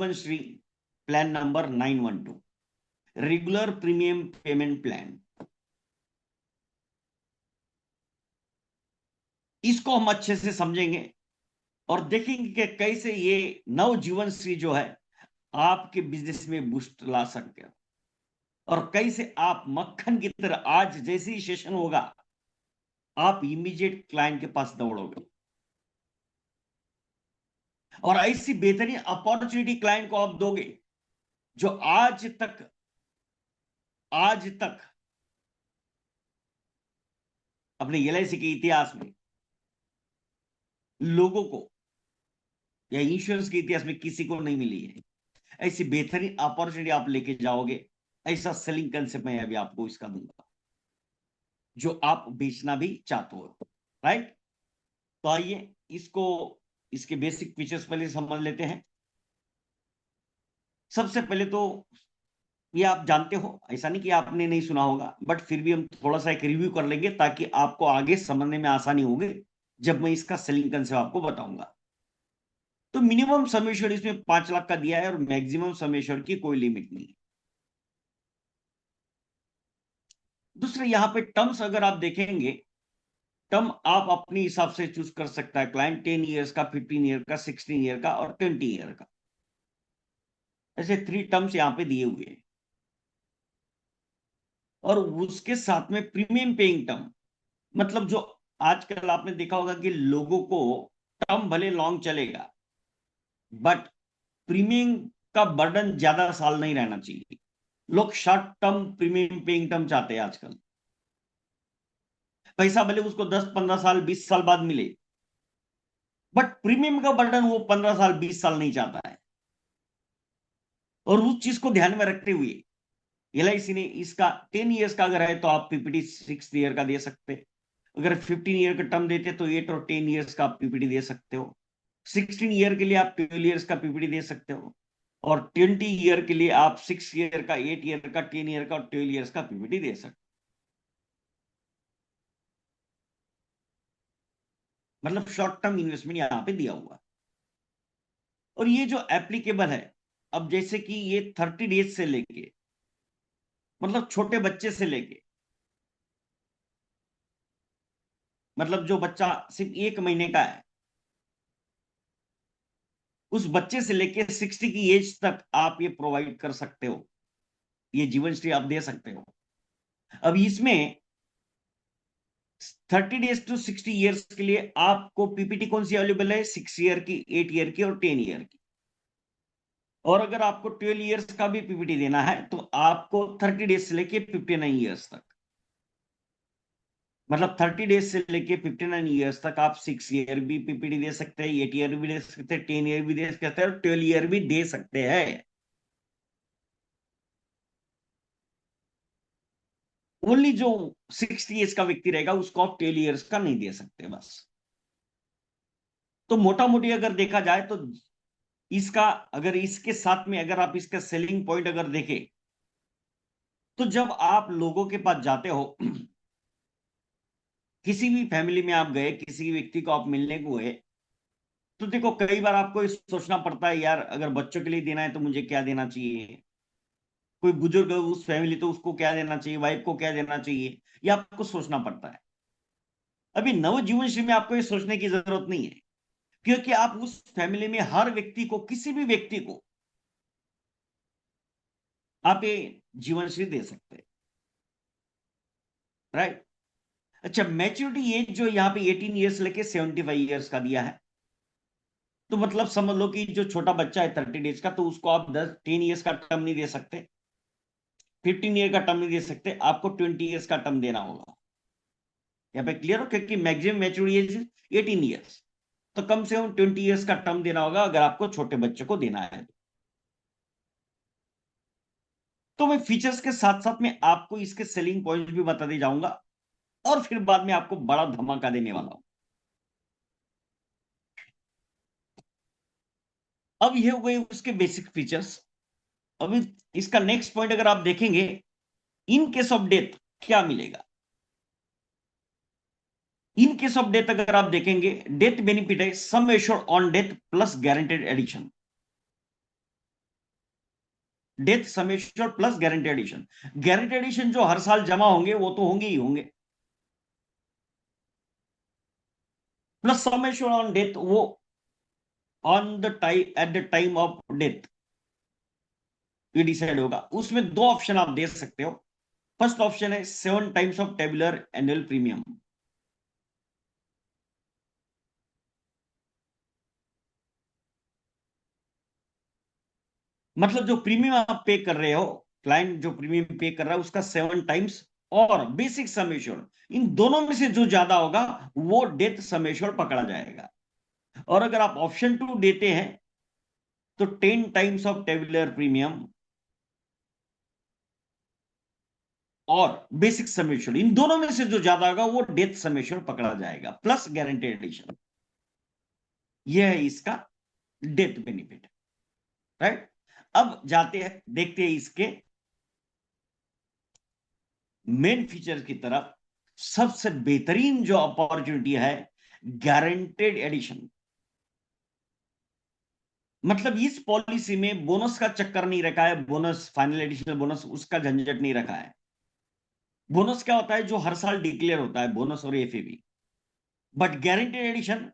जीवन Shri plan number 912, regular premium payment plan. इसको हम अच्छे से समझेंगे और देखेंगे कि कैसे ये नव जीवन श्री जो है आपके बिजनेस में बूस्ट ला सकते हो, और कैसे आप मक्खन की तरह आज जैसे ही सेशन होगा आप इमीडिएट क्लाइंट के पास दौड़ोगे और ऐसी बेहतरीन अपॉर्चुनिटी क्लाइंट को आप दोगे जो आज तक अपने एलआईसी के इतिहास में लोगों को या इंश्योरेंस के इतिहास में किसी को नहीं मिली है। ऐसी बेहतरीन अपॉर्चुनिटी आप लेके जाओगे। ऐसा सेलिंग कंसेप्ट मैं अभी आपको इसका दूंगा जो आप बेचना भी चाहते हो, राइट। तो आइए इसको, इसके बेसिक फीचर्स पहले समझ लेते हैं। सबसे पहले तो ये आप जानते हो, ऐसा नहीं कि आपने नहीं सुना होगा, बट फिर भी हम थोड़ा सा एक रिव्यू कर लेंगे ताकि आपको आगे समझने में आसानी होगी जब मैं इसका सेलिंग कंसेप्ट आपको बताऊंगा। तो मिनिमम सम एश्योर्ड इसमें 5 लाख का दिया है और मैक्सिमम सम एश्योर्ड की कोई लिमिट नहीं है। दूसरे यहां पे टर्म्स अगर आप देखेंगे, टर्म आप अपने हिसाब से चूज कर सकता है क्लाइंट, 10 ईयर्स का, 15 ईयर का, 16 ईयर का और 20 ईयर का। ऐसे 3 टर्म्स यहां पे दिए हुए हैं और उसके साथ में प्रीमियम पेइंग टर्म, मतलब जो आजकल आपने देखा होगा कि लोगों को टर्म भले लॉन्ग चलेगा बट प्रीमियम का बर्डन ज्यादा साल नहीं रहना चाहिए। लोग short term premium paying term चाहते हैं आजकल। पैसा भले उसको 10-15 साल 20 साल बाद मिले बट प्रीमियम का बर्डन वो 15 साल 20 साल नहीं चाहता है। और उस चीज को ध्यान में रखते हुए एलआईसी ने इसका 10 ईयर्स का अगर है तो आप पीपीटी 6 ईयर का दे सकते हैं। अगर 15 ईयर का टर्म देते तो 8 और 10 ईयर्स का आप पीपीटी दे सकते हो। 16 ईयर के लिए आप 12 ईयर्स का पीपीटी दे सकते हो और 20 ईयर के लिए आप 6 ईयर का, 8 ईयर का, 10 ईयर का और 12 ईयर्स का पीपीटी दे सकते हो। मतलब शॉर्ट टर्म इन्वेस्टमेंट यहां पे दिया हुआ। और ये जो एप्लीकेबल है, अब जैसे कि ये 30 डेज से लेके, मतलब छोटे बच्चे से लेके, मतलब जो बच्चा सिर्फ 1 महीने का है उस बच्चे से लेके 60 की एज तक आप ये प्रोवाइड कर सकते हो, ये जीवन श्री आप दे सकते हो। अब इसमें 30 डेज टू 60 ईयर्स के लिए आपको पीपीटी कौन सी अवेलेबल है? 6 ईयर की, 8 ईयर की और 10 ईयर की। और अगर आपको 12 ईयर्स का भी पीपीटी देना है तो आपको 30 डेज से लेके 59 ईयर्स तक, मतलब 30 डेज से लेके 59 ईयर्स तक आप 6 ईयर भी पीपीटी दे सकते हैं, 8 ईयर भी दे सकते हैं, 10 ईयर भी दे सकते हैं और 12 ईयर भी दे सकते हैं। ओनली जो 60 ईयर्स का व्यक्ति रहेगा उसको आप 12 ईयर्स का नहीं दे सकते बस। तो मोटा मोटी अगर देखा जाए तो इसका, अगर इसके साथ में अगर आप इसका सेलिंग पॉइंट अगर देखें तो जब आप लोगों के पास जाते हो किसी भी फैमिली में आप गए, किसी व्यक्ति को आप मिलने को गए, तो देखो कई बार आपको सोचना पड़ता है यार अगर बच्चों के लिए देना है तो मुझे क्या देना चाहिए, कोई बुजुर्ग है उस फैमिली तो उसको क्या देना चाहिए, वाइफ को क्या देना चाहिए, ये आपको सोचना पड़ता है। अभी नवजीवन श्री में आपको ये सोचने की जरूरत नहीं है क्योंकि आप उस फैमिली में हर व्यक्ति को, किसी भी व्यक्ति को आप ये जीवन श्री दे सकते हैं, राइट। अच्छा, मैच्योरिटी एज जो यहाँ पे 18 ईयर्स लेके 75 ईयर्स का दिया है, तो मतलब समझ लो कि जो छोटा बच्चा है 30 डेज का तो उसको आप 10 ईयर्स का टर्म नहीं दे सकते, 15 ईयर का टर्म नहीं दे सकते, आपको 20 ईयर्स का टर्म देना होगा। यहाँ पे क्लियर हो, क्योंकि मैक्सिमम मैच्योरिटी एज 18 ईयर्स, तो कम से कम 20 ईयर्स का टर्म देना होगा अगर आपको छोटे बच्चे को देना है। तो मैं फीचर्स के साथ साथ में आपको इसके सेलिंग पॉइंट भी बताते जाऊंगा और फिर बाद में आपको बड़ा धमाका देने वाला हूं। अब ये हो गए उसके बेसिक फीचर्स। अभी इसका नेक्स्ट पॉइंट अगर आप देखेंगे, इन केस ऑफ डेथ क्या मिलेगा। इन केस ऑफ डेथ अगर आप देखेंगे, डेथ बेनिफिट है sum assured on death plus guaranteed addition. Death sum assured plus guarantee addition. Guarantee addition जो हर साल जमा होंगे वो तो होंगे ही होंगे, plus sum assured on death, वो on the time at the time of death ये डिसाइड होगा। उसमें दो ऑप्शन आप दे सकते हो। फर्स्ट ऑप्शन है 7 times of tabular annual premium. मतलब जो प्रीमियम आप पे कर रहे हो, क्लाइंट जो प्रीमियम पे कर रहा है उसका 7 टाइम्स और बेसिक सम एश्योर्ड, इन दोनों में से जो ज्यादा होगा वो डेथ सम एश्योर्ड पकड़ा जाएगा। और अगर आप ऑप्शन 2 देते हैं तो 10 टाइम्स ऑफ टेबुलर प्रीमियम और बेसिक सम एश्योर्ड, इन दोनों में से जो ज्यादा होगा वो डेथ सम एश्योर्ड पकड़ा जाएगा प्लस गारंटी एडिशन। यह है इसका डेथ बेनिफिट, राइट। अब जाते हैं, देखते हैं इसके मेन फीचर की तरफ। सबसे बेहतरीन जो अपॉर्चुनिटी है गारंटेड एडिशन। मतलब इस पॉलिसी में बोनस का चक्कर नहीं रखा है, बोनस फाइनल एडिशनल बोनस उसका झंझट नहीं रखा है। बोनस क्या होता है जो हर साल डिक्लेयर होता है, बोनस और एफएबी। बट गारंटेड एडिशन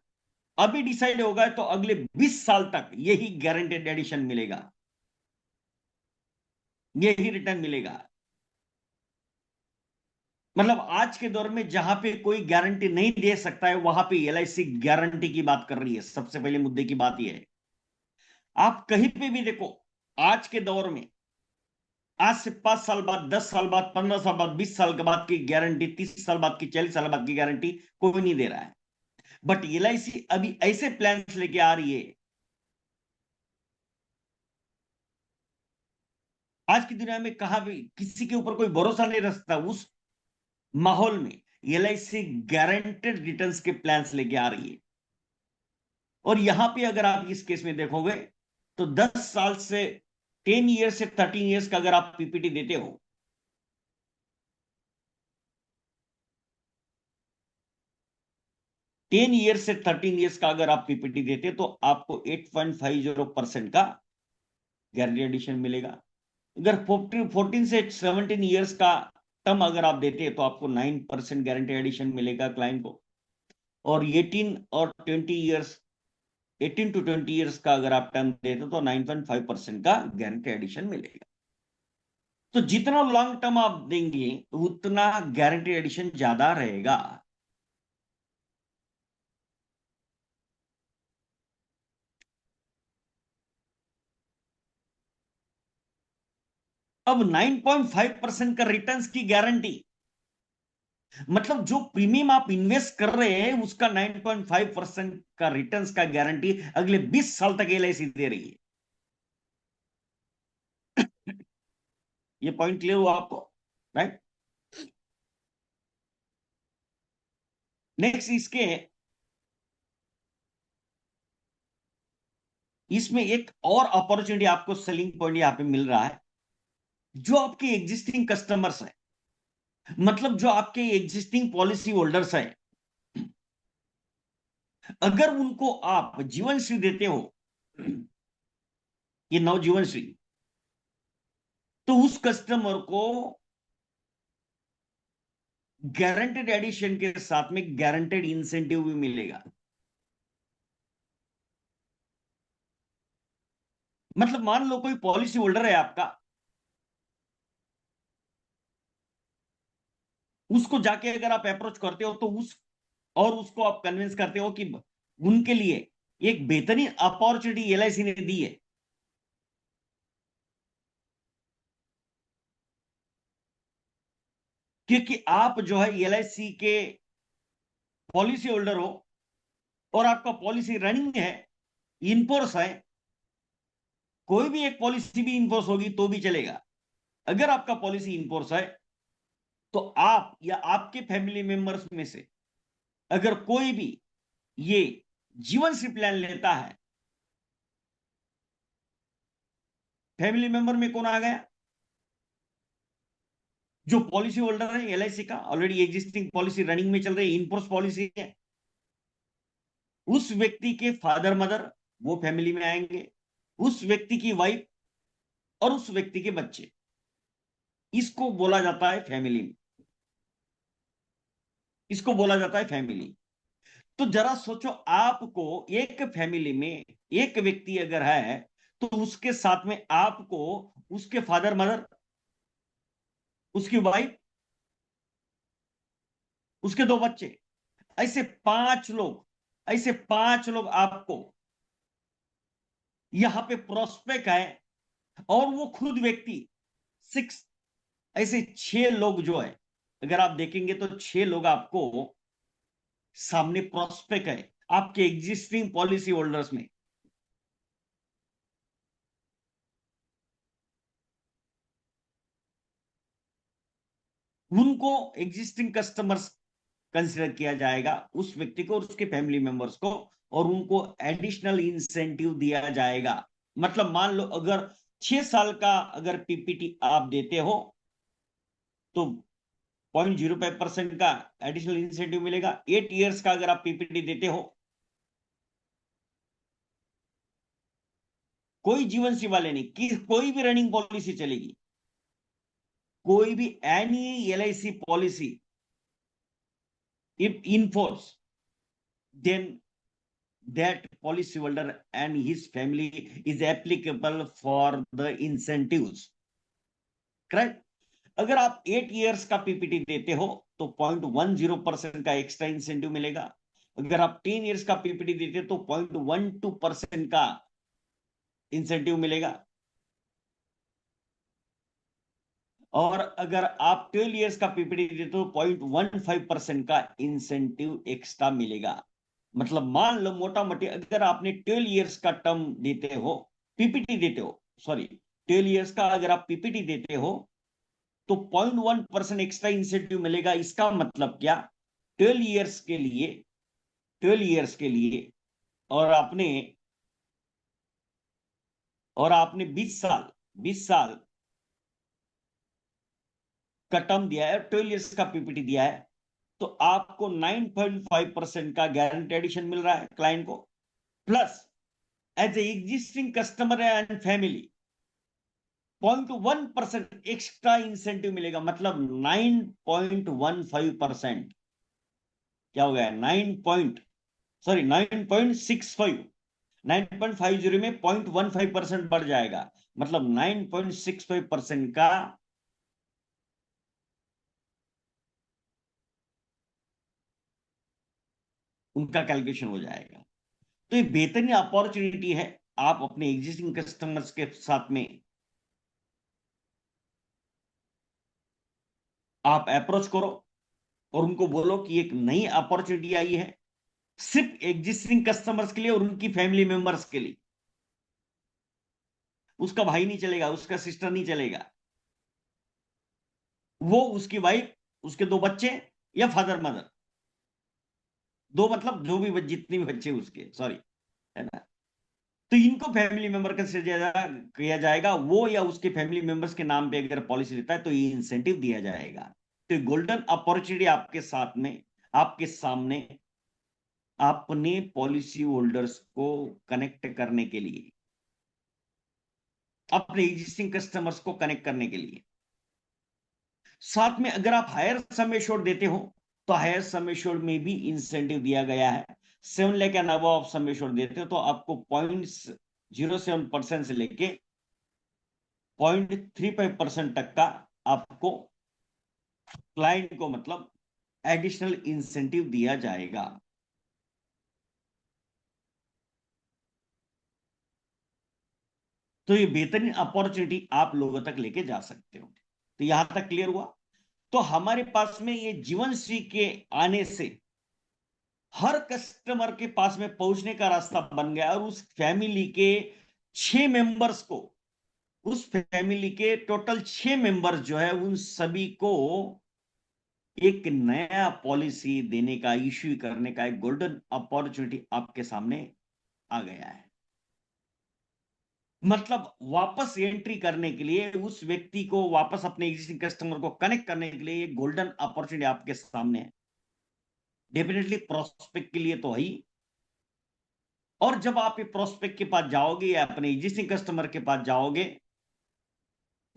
अभी डिसाइड होगा तो अगले 20 साल तक यही गारंटेड एडिशन मिलेगा, यही रिटर्न मिलेगा। मतलब आज के दौर में जहां पे कोई गारंटी नहीं दे सकता है वहां पे एलआईसी गारंटी की बात कर रही है। सबसे पहले मुद्दे की बात यह है, आप कहीं पे भी देखो आज के दौर में, आज से 5 साल बाद, 10 साल बाद, 15 साल बाद, 20 साल के बाद की गारंटी, 30 साल बाद की, 40 साल बाद की गारंटी कोई नहीं दे रहा है। बट एलआईसी अभी ऐसे प्लान लेके आ रही है। आज की दुनिया में कहा भी किसी के ऊपर कोई भरोसा नहीं रख सकता, उस माहौल में एलआईसी गारंटेड रिटर्न्स के प्लान्स लेके आ रही है। और यहां पे अगर आप इस केस में देखोगे तो 10 साल से 10 ईयर से 13 ईयर्स का अगर आप पीपीटी देते हो, 10 ईयर से 13 ईयर्स का अगर आप पीपीटी देते तो आपको 8.50% का गारंटी एडिशन मिलेगा। अगर 14 से 17 ईयर्स का टर्म अगर आप देते हैं तो आपको 9% गारंटी एडिशन मिलेगा क्लाइंट को। और 18 टू 20 ईयर्स का अगर आप टर्म देते तो 9.5% का गारंटी एडिशन मिलेगा। तो जितना लॉन्ग टर्म आप देंगे उतना गारंटी एडिशन ज्यादा रहेगा। अब 9.5% का रिटर्न्स की गारंटी, मतलब जो प्रीमियम आप इन्वेस्ट कर रहे हैं उसका 9.5% का रिटर्न्स का गारंटी अगले 20 साल तक एलआईसी दे रही है। ये पॉइंट क्लियर हुआ आपको, राइट। नेक्स्ट इसमें एक और अपॉर्चुनिटी आपको सेलिंग पॉइंट यहां पे मिल रहा है। जो आपके एग्जिस्टिंग कस्टमर्स है, मतलब जो आपके एग्जिस्टिंग पॉलिसी होल्डर्स है, अगर उनको आप जीवन श्री देते हो, ये नवजीवन श्री, तो उस कस्टमर को गारंटेड एडिशन के साथ में गारंटेड इंसेंटिव भी मिलेगा। मतलब मान लो कोई पॉलिसी होल्डर है आपका, उसको जाके अगर आप अप्रोच करते हो तो उसको आप कन्विंस करते हो कि उनके लिए एक बेहतरीन अपॉर्चुनिटी एलआईसी ने दी है, क्योंकि आप जो है एलआईसी के पॉलिसी होल्डर हो और आपका पॉलिसी रनिंग है, इनफोर्स है। कोई भी एक पॉलिसी भी इनफोर्स होगी तो भी चलेगा। अगर आपका पॉलिसी इनफोर्स है तो आप या आपके फैमिली मेंबर्स में से अगर कोई भी ये जीवन श्री प्लान लेता है, फैमिली मेंबर में कौन आ गया? जो पॉलिसी होल्डर है एलआईसी का, ऑलरेडी एग्जिस्टिंग पॉलिसी रनिंग में चल रही है, इनफोर्स पॉलिसी है। उस व्यक्ति के फादर मदर वो फैमिली में आएंगे, उस व्यक्ति की वाइफ और उस व्यक्ति के बच्चे, इसको बोला जाता है फैमिली में, इसको बोला जाता है फैमिली। तो जरा सोचो, आपको एक फैमिली में एक व्यक्ति अगर है तो उसके साथ में आपको उसके फादर मदर, उसकी वाइफ, उसके दो बच्चे, ऐसे पांच लोग, ऐसे पांच लोग आपको यहां पे प्रोस्पेक्ट है, और वो खुद व्यक्ति सिक्स, ऐसे छह लोग जो है, अगर आप देखेंगे तो छह लोग आपको सामने प्रोस्पेक्ट है आपके एग्जिस्टिंग पॉलिसी होल्डर्स में। उनको एग्जिस्टिंग कस्टमर्स कंसिडर किया जाएगा, उस व्यक्ति को और उसके फैमिली मेंबर्स को, और उनको एडिशनल इंसेंटिव दिया जाएगा। मतलब मान लो अगर 6 साल का अगर पीपीटी आप देते हो तो 0.05% का एडिशनल इंसेंटिव मिलेगा। 8 ईयर्स का अगर आप पीपीटी देते हो, कोई जीवन सीमा लेनी कि कोई भी रनिंग पॉलिसी चलेगी, कोई भी any LIC policy if enforced, then that policyholder and his family is applicable for the incentives, correct? अगर आप 8 ईयर्स का पीपीटी देते हो तो 0.10% का एक्स्ट्रा इंसेंटिव मिलेगा। अगर आप 10 ईयर्स का पीपीटी देते हो तो 0.12% का इंसेंटिव मिलेगा। और अगर आप 12 ईयर्स का पीपीटी देते हो 0.15% का इंसेंटिव एक्स्ट्रा मिलेगा। मतलब मान लो मोटा मोटी अगर आपने 12 ईयर्स का टर्म देते हो, पीपीटी देते हो, सॉरी 12 ईयर्स का अगर आप पीपीटी देते हो तो 0.1% एक्स्ट्रा इंसेंटिव मिलेगा। इसका मतलब क्या, 12 ईयर्स के लिए, 12 ईयर्स के लिए, और आपने, और आपने 20 साल, 20 साल का टर्म दिया है, 12 ईयर्स का पीपीटी दिया है, तो आपको 9.5% का गारंटी एडिशन मिल रहा है क्लाइंट को, plus as a existing customer and family 0.1% extra incentive मिलेगा। मतलब 9.15%, क्या हो गया, 9.65, 9.50 में 0.15% बढ़ जाएगा, मतलब 9.65% का उनका कैलकुलेशन हो जाएगा। तो ये बेहतरीन अपॉर्चुनिटी है, आप अपने एग्जिस्टिंग कस्टमर्स के साथ में आप अप्रोच करो और उनको बोलो कि एक नई अपॉर्चुनिटी आई है सिर्फ एग्जिस्टिंग कस्टमर्स के लिए और उनकी फैमिली मेंबर्स के लिए। उसका भाई नहीं चलेगा, उसका सिस्टर नहीं चलेगा, वो उसकी वाइफ, उसके दो बच्चे, या फादर मदर, दो मतलब जो भी जितने भी बच्चे उसके, सॉरी, है ना। तो इनको फैमिली मेंबर का किया जाएगा, वो या उसके फैमिली मेंबर्स के नाम पे अगर पॉलिसी लेता है तो ये इंसेंटिव दिया जाएगा। तो गोल्डन अपॉर्चुनिटी आपके साथ में, आपके सामने, अपने पॉलिसी होल्डर्स को कनेक्ट करने के लिए, अपने एग्जिस्टिंग कस्टमर्स को कनेक्ट करने के लिए। साथ में अगर आप हायर सम एश्योर्ड देते हो तो हायर सम एश्योर्ड में भी इंसेंटिव दिया गया है। 7 लाख एंड अबव आप सम एश्योर्ड देते हो तो आपको 0.07% से लेके 0.35% तक का आपको क्लाइंट को मतलब एडिशनल इंसेंटिव दिया जाएगा। तो ये बेहतरीन अपॉर्चुनिटी आप लोगों तक लेके जा सकते हो। तो यहां तक क्लियर हुआ। तो हमारे पास में ये जीवन श्री के आने से हर कस्टमर के पास में पहुंचने का रास्ता बन गया, और उस फैमिली के 6 मेंबर्स को, उस फैमिली के टोटल 6 मेंबर्स जो है उन सभी को एक नया पॉलिसी देने का, इश्यू करने का एक गोल्डन अपॉर्चुनिटी आपके सामने आ गया है। मतलब वापस एंट्री करने के लिए, उस व्यक्ति को वापस अपने एग्जिस्टिंग कस्टमर को कनेक्ट करने के लिए एक गोल्डन अपॉर्चुनिटी आपके सामने है। डेफिनेटली प्रोस्पेक्ट के लिए तो है ही, और जब आप ये प्रोस्पेक्ट के पास जाओगे या अपने एग्जिस्टिंग कस्टमर के पास जाओगे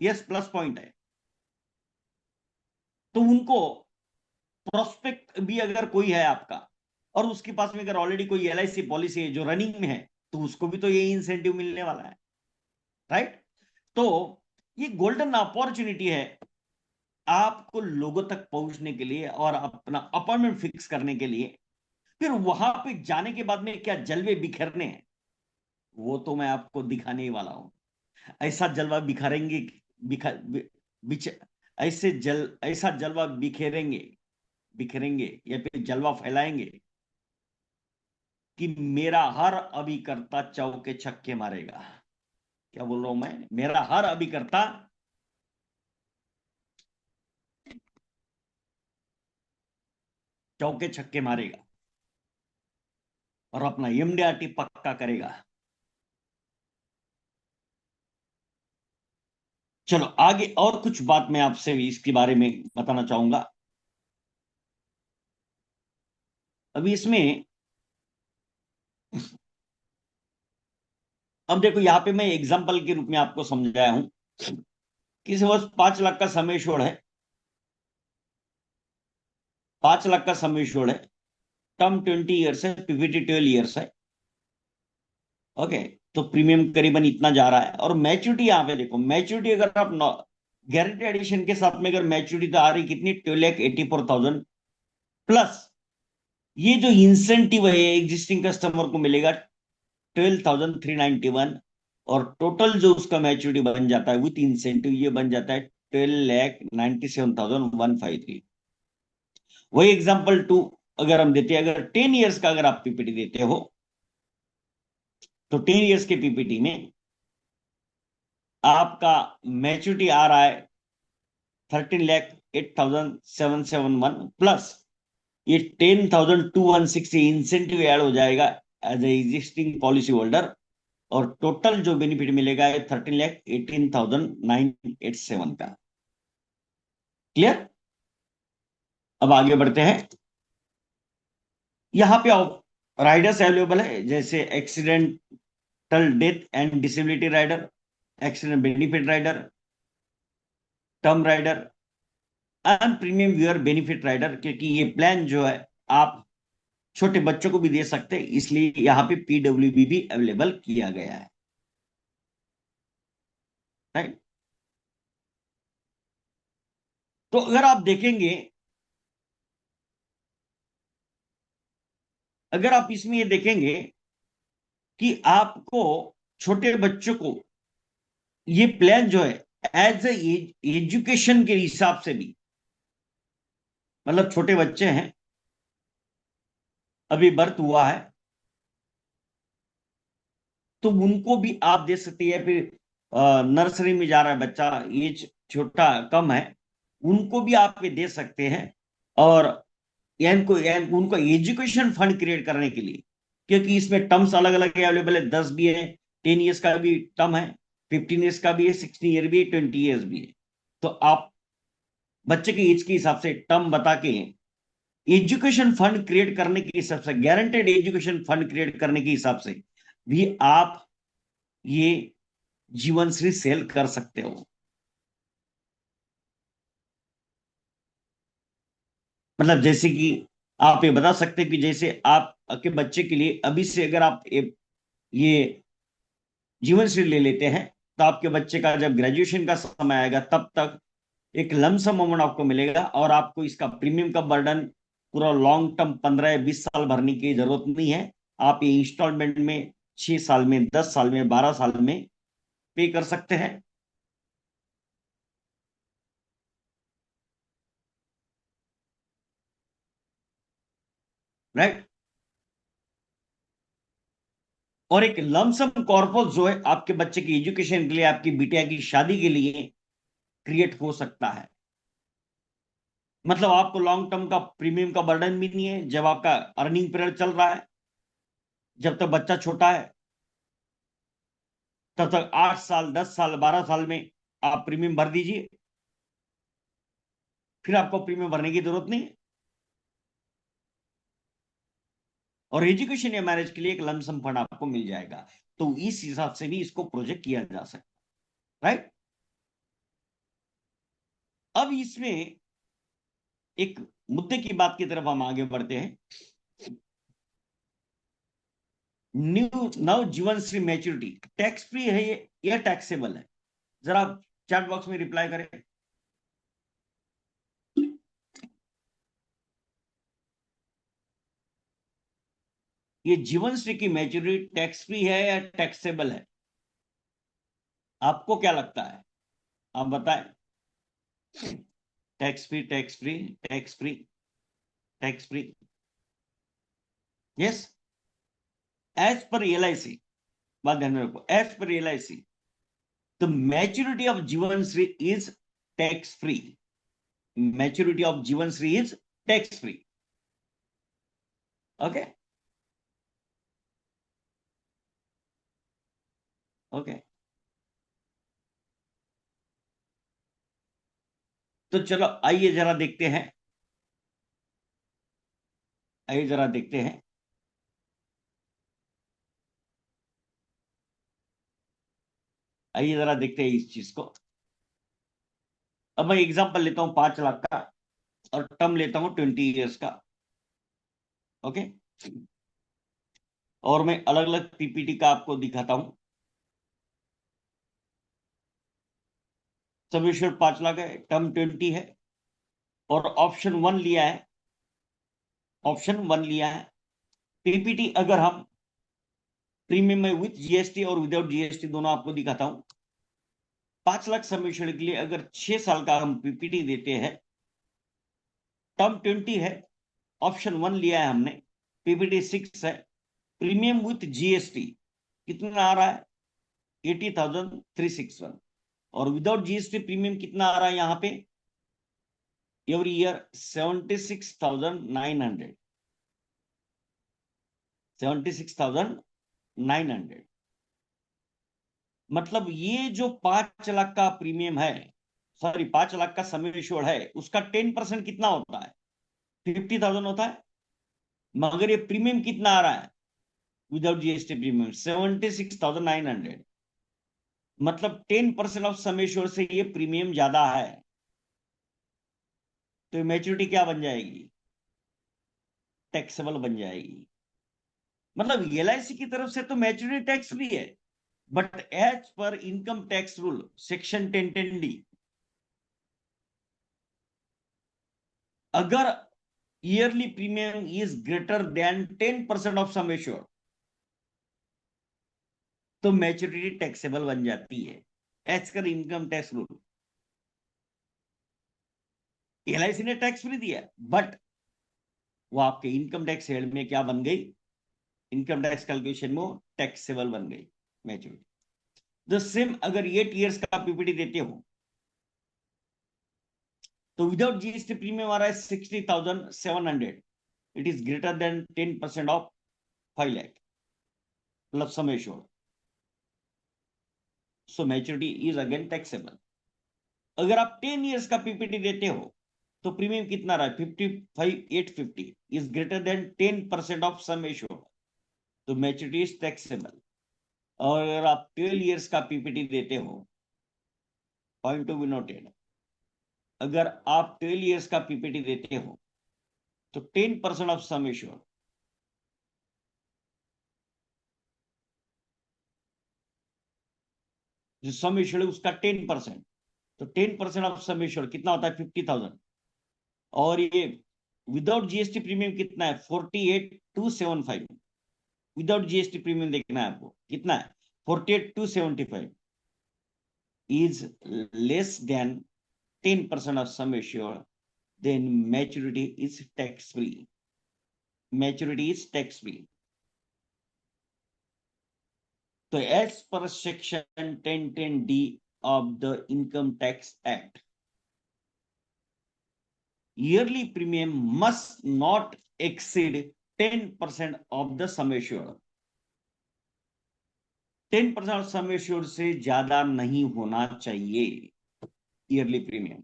यस, प्लस पॉइंट है। तो उनको प्रोस्पेक्ट भी अगर कोई है आपका, और उसके पास में अगर ऑलरेडी कोई एलआईसी पॉलिसी है जो रनिंग में है, तो उसको भी तो यही इंसेंटिव मिलने वाला है, राइट। तो ये गोल्डन अपॉर्चुनिटी है आपको लोगों तक पहुंचने के लिए और अपना अपॉइंटमेंट फिक्स करने के लिए। फिर वहां पे जाने के बाद में क्या जलवे बिखरने हैं, वो तो मैं आपको दिखाने ही वाला हूं। ऐसा जलवा बिखरेंगे, बिखर बिच ऐसा जलवा बिखेरेंगे, बिखरेंगे या फिर जलवा फैलाएंगे कि मेरा हर अभिकर्ता चौके छक्के मारेगा। क्या बोल रहा हूं मैं? मेरा हर अभिकर्ता चौके छक्के मारेगा और अपना एमडीआरटी पक्का करेगा। चलो आगे और कुछ बात मैं आपसे इसके बारे में बताना चाहूंगा। अभी इसमें, अब देखो यहाँ पे मैं एग्जांपल के रूप में आपको समझाया हूं कि सपोज 5 लाख का समय छोड़ है, 5 लाख का समय छोड़ है, टर्म 20 ईयर्स है, पीवीटी 12 ईयर्स है। ओके, तो प्रीमियम करीबन इतना जा रहा है। और मैच्योरिटी यहाँ पे देखो, मैच्योरिटी अगर आप गारंटी एडिशन के साथ में अगर मैच्योरिटी तो आ रही कितनी, 12,84,000 प्लस ये जो इंसेंटिव है एग्जिस्टिंग कस्टमर को मिलेगा 12,391, और टोटल जो उसका मैच्योरिटी बन जाता है विथ इंसेंटिव ये बन जाता है 12,97,153। वही एग्जांपल टू अगर हम देते हैं, अगर 10 ईयर्स का अगर आप पीपीटी देते हो, तो 10 ईयर्स के पीपीटी में आपका मैच्योरिटी आ रहा है 13,08,771 प्लस ये 10,216 इंसेंटिव ऐड हो जाएगा as a existing policy holder, और टोटल जो बेनिफिट मिलेगा है 13,18,987 का। क्लियर? अब आगे बढ़ते हैं। यहां पे राइडर्स अवेलेबल है, जैसे accidental death and disability rider, accident benefit rider, term rider, and premium waiver benefit rider. क्योंकि ये प्लान जो है आप छोटे बच्चों को भी दे सकते हैं, इसलिए यहां पे पीडब्ल्यूबी भी अवेलेबल किया गया है, राइट। तो अगर आप देखेंगे, अगर आप इसमें ये देखेंगे कि आपको छोटे बच्चों को ये प्लान जो है एज एजुकेशन के हिसाब से भी, मतलब छोटे बच्चे हैं, अभी बर्थ हुआ है, तो उनको भी आप दे सकते हैं। फिर नर्सरी में जा रहा है बच्चा, एज छोटा कम है, उनको भी आप ये दे सकते हैं। और उनको एजुकेशन फंड क्रिएट करने के लिए, क्योंकि इसमें टर्म्स अलग अलग अवेलेबल है, 10 भी है, 10 ईयर्स का भी टर्म है, 15 ईयर्स का भी है, 16 ईयर भी है, 20 ईयर्स भी है। तो आप बच्चे के एज के हिसाब से टर्म बता के एजुकेशन फंड क्रिएट करने के हिसाब से, गारंटेड एजुकेशन फंड क्रिएट करने के हिसाब से भी आप ये जीवन श्री सेल कर सकते हो। मतलब जैसे कि आप ये बता सकते हैं कि जैसे आप के बच्चे के लिए अभी से अगर आप ये जीवन श्री ले लेते हैं, तो आपके बच्चे का जब ग्रेजुएशन का समय आएगा तब तक एक लमसम अमाउंट आपको मिलेगा, और आपको इसका प्रीमियम का बर्डन पूरा लॉन्ग टर्म 15 या 20 साल भरने की जरूरत नहीं है। आप ये इंस्टॉलमेंट में 6 साल में, 10 साल में, 12 साल में पे कर सकते हैं, राइट। और एक लमसम कॉर्पस जो है आपके बच्चे की एजुकेशन के लिए, आपकी बिटिया की शादी के लिए क्रिएट हो सकता है। मतलब आपको लॉन्ग टर्म का प्रीमियम का बर्डन भी नहीं है जब आपका अर्निंग पीरियड चल रहा है। जब तक बच्चा छोटा है तब तक 8 साल, 10 साल, 12 साल में आप प्रीमियम भर दीजिए, फिर आपको प्रीमियम भरने की जरूरत नहीं है। और एजुकेशन या मैरिज के लिए एक लमसम फंड आपको मिल जाएगा। तो इस हिसाब से भी इसको प्रोजेक्ट किया जा सकता है, राइट। अब इसमें एक मुद्दे की बात की तरफ हम आगे बढ़ते हैं। नव जीवन श्री मैच्योरिटी टैक्स फ्री है ये या टैक्सेबल है? जरा चैट बॉक्स में रिप्लाई करें। ये जीवन श्री की मैच्योरिटी टैक्स फ्री है या टैक्सेबल है? आपको क्या लगता है, आप बताएं। Tax free, tax free, tax free, tax free. Yes, as per LIC, बात ध्यान में रखो, as per LIC the maturity of Jeevan Shri is tax free. Maturity of Jeevan Shri is tax free. Okay okay, तो चलो आइए जरा देखते हैं, आइए जरा देखते हैं। आइए जरा देखते हैं इस चीज को। अब मैं एग्जांपल लेता हूं 5 लाख का और टर्म लेता हूं 20 ईयर्स का। ओके, और मैं अलग अलग PPT का आपको दिखाता हूं। सब इंश्योर 5 लाख है, टर्म 20 है, और ऑप्शन 1 लिया है, ऑप्शन 1 लिया है। PPT अगर हम प्रीमियम में विथ GST और विदाउट GST दोनों आपको दिखाता हूं। 5 लाख समेशन के लिए अगर 6 साल का हम PPT देते हैं, टर्म 20 है, ऑप्शन 1 लिया है हमने, PPT 6 है, प्रीमियम विथ GST कितना आ रहा है? 80,361। और विदाउट GST प्रीमियम कितना आ रहा है यहाँ पे? Every year 76,900, 76,900। मतलब ये जो 5 लाख का प्रीमियम है, सॉरी 5 लाख का सम एश्योर्ड है, उसका 10% कितना होता है? 50,000 होता है। मगर ये प्रीमियम कितना आ रहा है विदाउट GST प्रीमियम? 76,900। मतलब 10% ऑफ सम एश्योर्ड से ये प्रीमियम ज्यादा है, तो मैच्योरिटी क्या बन जाएगी? टैक्सेबल बन जाएगी। मतलब LIC की तरफ से तो मैच्योरिटी टैक्स फ्री है, but as per income tax rule section 1010D, अगर yearly premium is greater than 10% of sum assured, तो मैच्योरिटी टैक्सेबल बन जाती है as per income tax rule. LIC ने टैक्स फ्री दिया, बट वो आपके इनकम टैक्स हेड में क्या बन गई? इनकम टैक्स कैलकुलेशन में टैक्सेबल बन गई मैच्योरिटी। द सेम अगर 8 ईयर्स का PPT देते हो, तो विदाउट GST प्रीमियम आ रहा है 60,700। It is greater than 10% of 5 lakh, मतलब sum assured, so maturity is again taxable. अगर आप 10 ईयर्स का PPT देते हो, तो प्रीमियम कितना रहा है? 55,850 is greater than 10% of sum assured, तो मैच्योरिटी इज टैक्सेबल। और अगर आप 12 ईयर्स का PPT देते हो, पॉइंट टू बी नोटेड, अगर आप 12 ईयर्स का PPT देते हो, तो 10% ऑफ सम एश्योर्ड, जो सम एश्योर्ड है उसका 10%, तो 10% ऑफ सम एश्योर्ड कितना होता है? 50,000। और ये विदाउट GST प्रीमियम कितना है? 48,275। विदाउट GST प्रीमियम देखना है आपको, कितना है? 48,275 is less than 10% of sum assured, then maturity is tax free. Maturity is tax free. तो as per section 1010D of the Income Tax Act, yearly premium must not exceed 10% of the sum assured. 10% of sum assured से ज्यादा नहीं होना चाहिए yearly premium.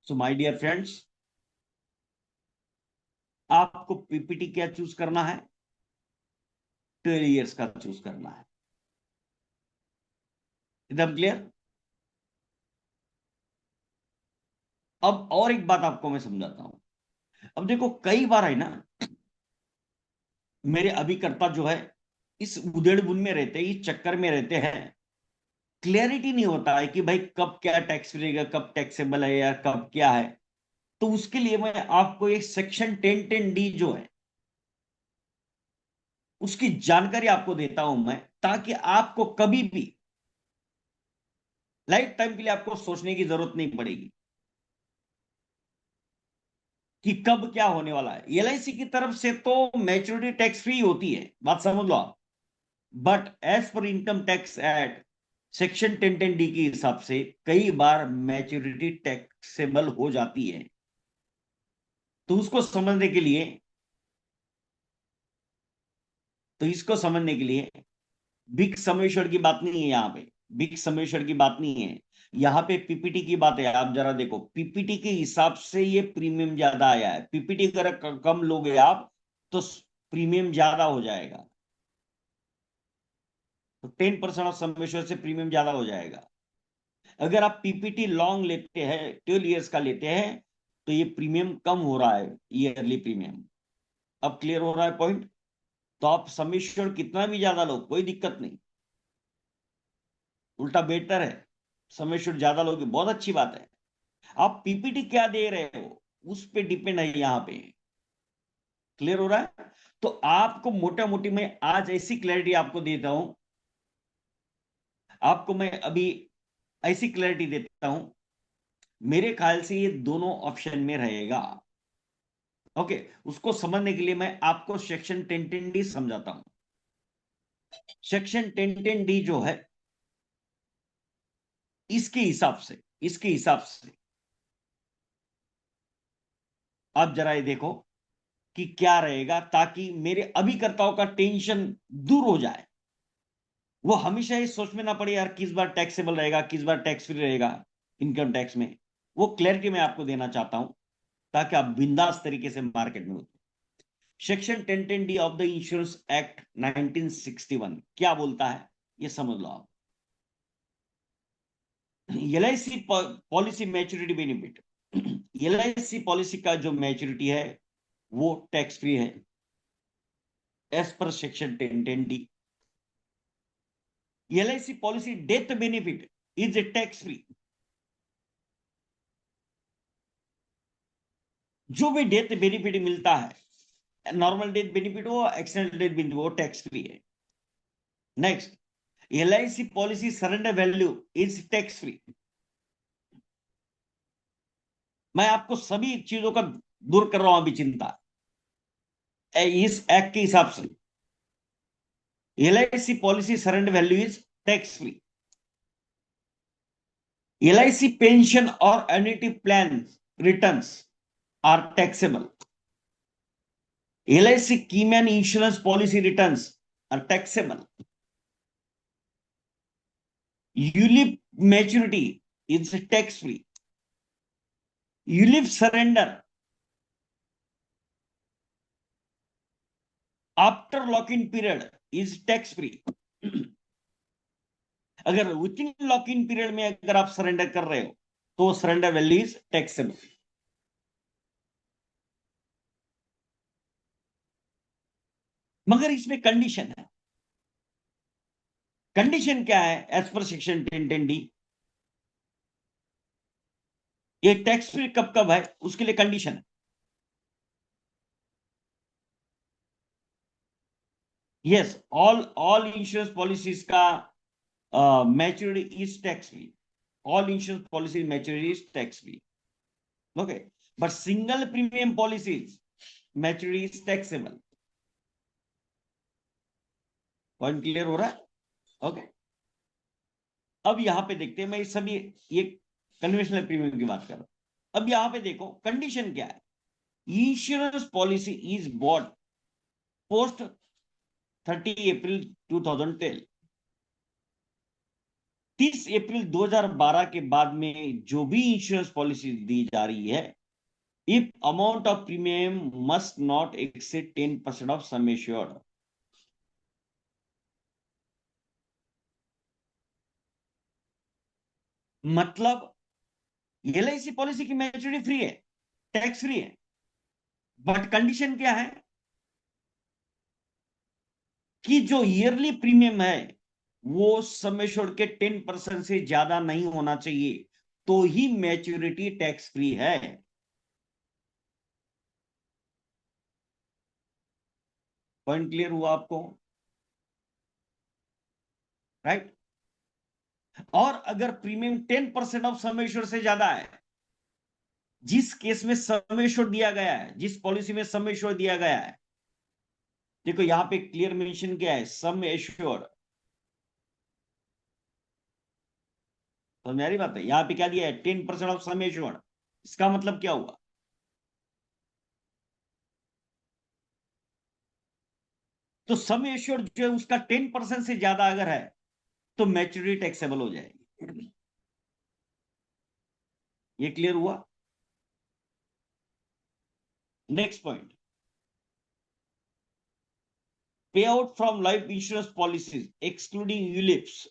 So my dear friends, आपको PPT क्या choose करना है? 12 ईयर्स का चूज करना है। एकदम क्लियर? अब और एक बात आपको मैं समझाता हूं। अब देखो कई बार है ना, मेरे अभिकर्ता जो है इस उधेड़ बुन में रहते हैं, इस चक्कर में रहते हैं, क्लैरिटी नहीं होता है कि भाई कब क्या टैक्स रहेगा, कब टैक्सेबल है या कब क्या है। तो उसके लिए मैं आपको एक सेक्शन 1010D जो है उसकी जानकारी आपको देता हूं मैं, ताकि आपको कभी भी लाइफ टाइम के लिए आपको सोचने की जरूरत नहीं पड़ेगी कि कब क्या होने वाला है। एलआईसी की तरफ से तो मैच्योरिटी टैक्स फ्री होती है, बात समझ लो आप। But as per income tax act section 1010D के हिसाब से कई बार मैच्योरिटी टैक्सेबल हो जाती है। तो उसको समझने के लिए, तो इसको समझने के लिए बिग समेश्वर की बात नहीं है यहाँ पे, बिग समेश्वर की बात नहीं है यहाँ पे, पीपीटी की बात है। आप जरा देखो पीपीटी के हिसाब से ये प्रीमियम ज्यादा आया है। पीपीटी अगर कम लोगे आप तो प्रीमियम ज्यादा हो जाएगा, तो 10% ऑफ समेश्वर से प्रीमियम ज्यादा हो जाएगा। अगर आप पीपीटी लॉन्ग लेते हैं, 12 years का लेते हैं, तो ये प्रीमियम कम हो रहा है, ईयरली प्रीमियम। अब क्लियर हो रहा है पॉइंट? तो आप समेश्वर कितना भी ज्यादा लो कोई दिक्कत नहीं, उल्टा बेटर है। समेश्वर ज्यादा लोगे बहुत अच्छी बात है। आप पीपीटी क्या दे रहे हो उस पे डिपेंड है यहाँ पे। क्लियर हो रहा है? तो आपको मोटा मोटी मैं आज ऐसी क्लैरिटी आपको देता हूं, आपको मैं अभी ऐसी क्लैरिटी देता हूं, मेरे ख्याल से ये दोनों ऑप्शन में रहेगा। ओके, उसको समझने के लिए मैं आपको सेक्शन 1010D समझाता हूं। सेक्शन 1010D जो है इसके हिसाब से, इसके हिसाब से आप जरा ये देखो कि क्या रहेगा, ताकि मेरे अभिकर्ताओं का टेंशन दूर हो जाए। वो हमेशा इस सोच में ना पड़े यार किस बार टैक्सेबल रहेगा, किस बार टैक्स फ्री रहेगा इनकम टैक्स में। वो क्लैरिटी मैं आपको देना चाहता हूं ताकि आप बिंदास तरीके से मार्केट में उतरो। Section 1010D of the insurance act 1961 क्या बोलता है ये समझ लो आप। LIC policy maturity benefit, LIC policy का जो मैच्योरिटी है वो टैक्स फ्री है as per section 1010D। LIC policy death benefit is tax free. जो भी डेथ बेनिफिट मिलता है, नॉर्मल डेथ बेनिफिट हो, एक्सीडेंटल डेथ बेनिफिट हो, टैक्स फ्री है। Next, LIC policy surrender value is tax free. मैं आपको सभी चीजों का दूर कर रहा हूं अभी चिंता, इस एक्ट के हिसाब से LIC policy surrender value is tax free. LIC pension और annuity plan returns are taxable. LIC keyman insurance policy returns are taxable. ULIP maturity is tax free. ULIP surrender after lock in period is tax free. अगर within lock in period में अगर आप surrender कर रहे हो तो surrender value is taxable. मगर इसमें कंडीशन है। कंडीशन क्या है एज पर सेक्शन 1010D? ये टैक्स फ्री कब कब है उसके लिए कंडीशन है। यस, ऑल इंश्योरेंस पॉलिसीज का maturity is tax free. All insurance policy maturity is tax free. Okay, but single premium policies maturity is taxable. Point clear हो रहा है? ओके, अब यहां पे देखते हैं, मैं इस सभी ये कन्वेंशनल प्रीमियम की बात कर रहा हूं। अब यहां पे देखो कंडीशन क्या है। Insurance policy is bought post 30 अप्रैल 2010। 30 अप्रैल 2012 के बाद में जो भी इंश्योरेंस पॉलिसी दी जा रही है, if amount of premium must not exceed 10% of sum assured. मतलब एलआईसी पॉलिसी की मैच्योरिटी फ्री है, टैक्स फ्री है, बट कंडीशन क्या है कि जो ईयरली प्रीमियम है वो सम एश्योर्ड के 10% से ज्यादा नहीं होना चाहिए, तो ही मैच्योरिटी टैक्स फ्री है। पॉइंट क्लियर हुआ आपको? राइट। और अगर प्रीमियम 10% ऑफ सम एश्योर्ड से ज्यादा है, जिस केस में सम एश्योर्ड दिया गया है, जिस पॉलिसी में सम एश्योर्ड दिया गया है, देखो यहां पे क्लियर मेंशन किया है सम एश्योर्ड, तो मेरी बात है, यहां पे क्या दिया है 10% ऑफ सम एश्योर्ड, इसका मतलब क्या हुआ? तो सम एश्योर्ड जो है उसका 10% से ज्यादा अगर है तो मैच्योरिटी टैक्सेबल हो जाएगी। ये क्लियर हुआ? नेक्स्ट पॉइंट, पे out from life insurance policies excluding ULIPs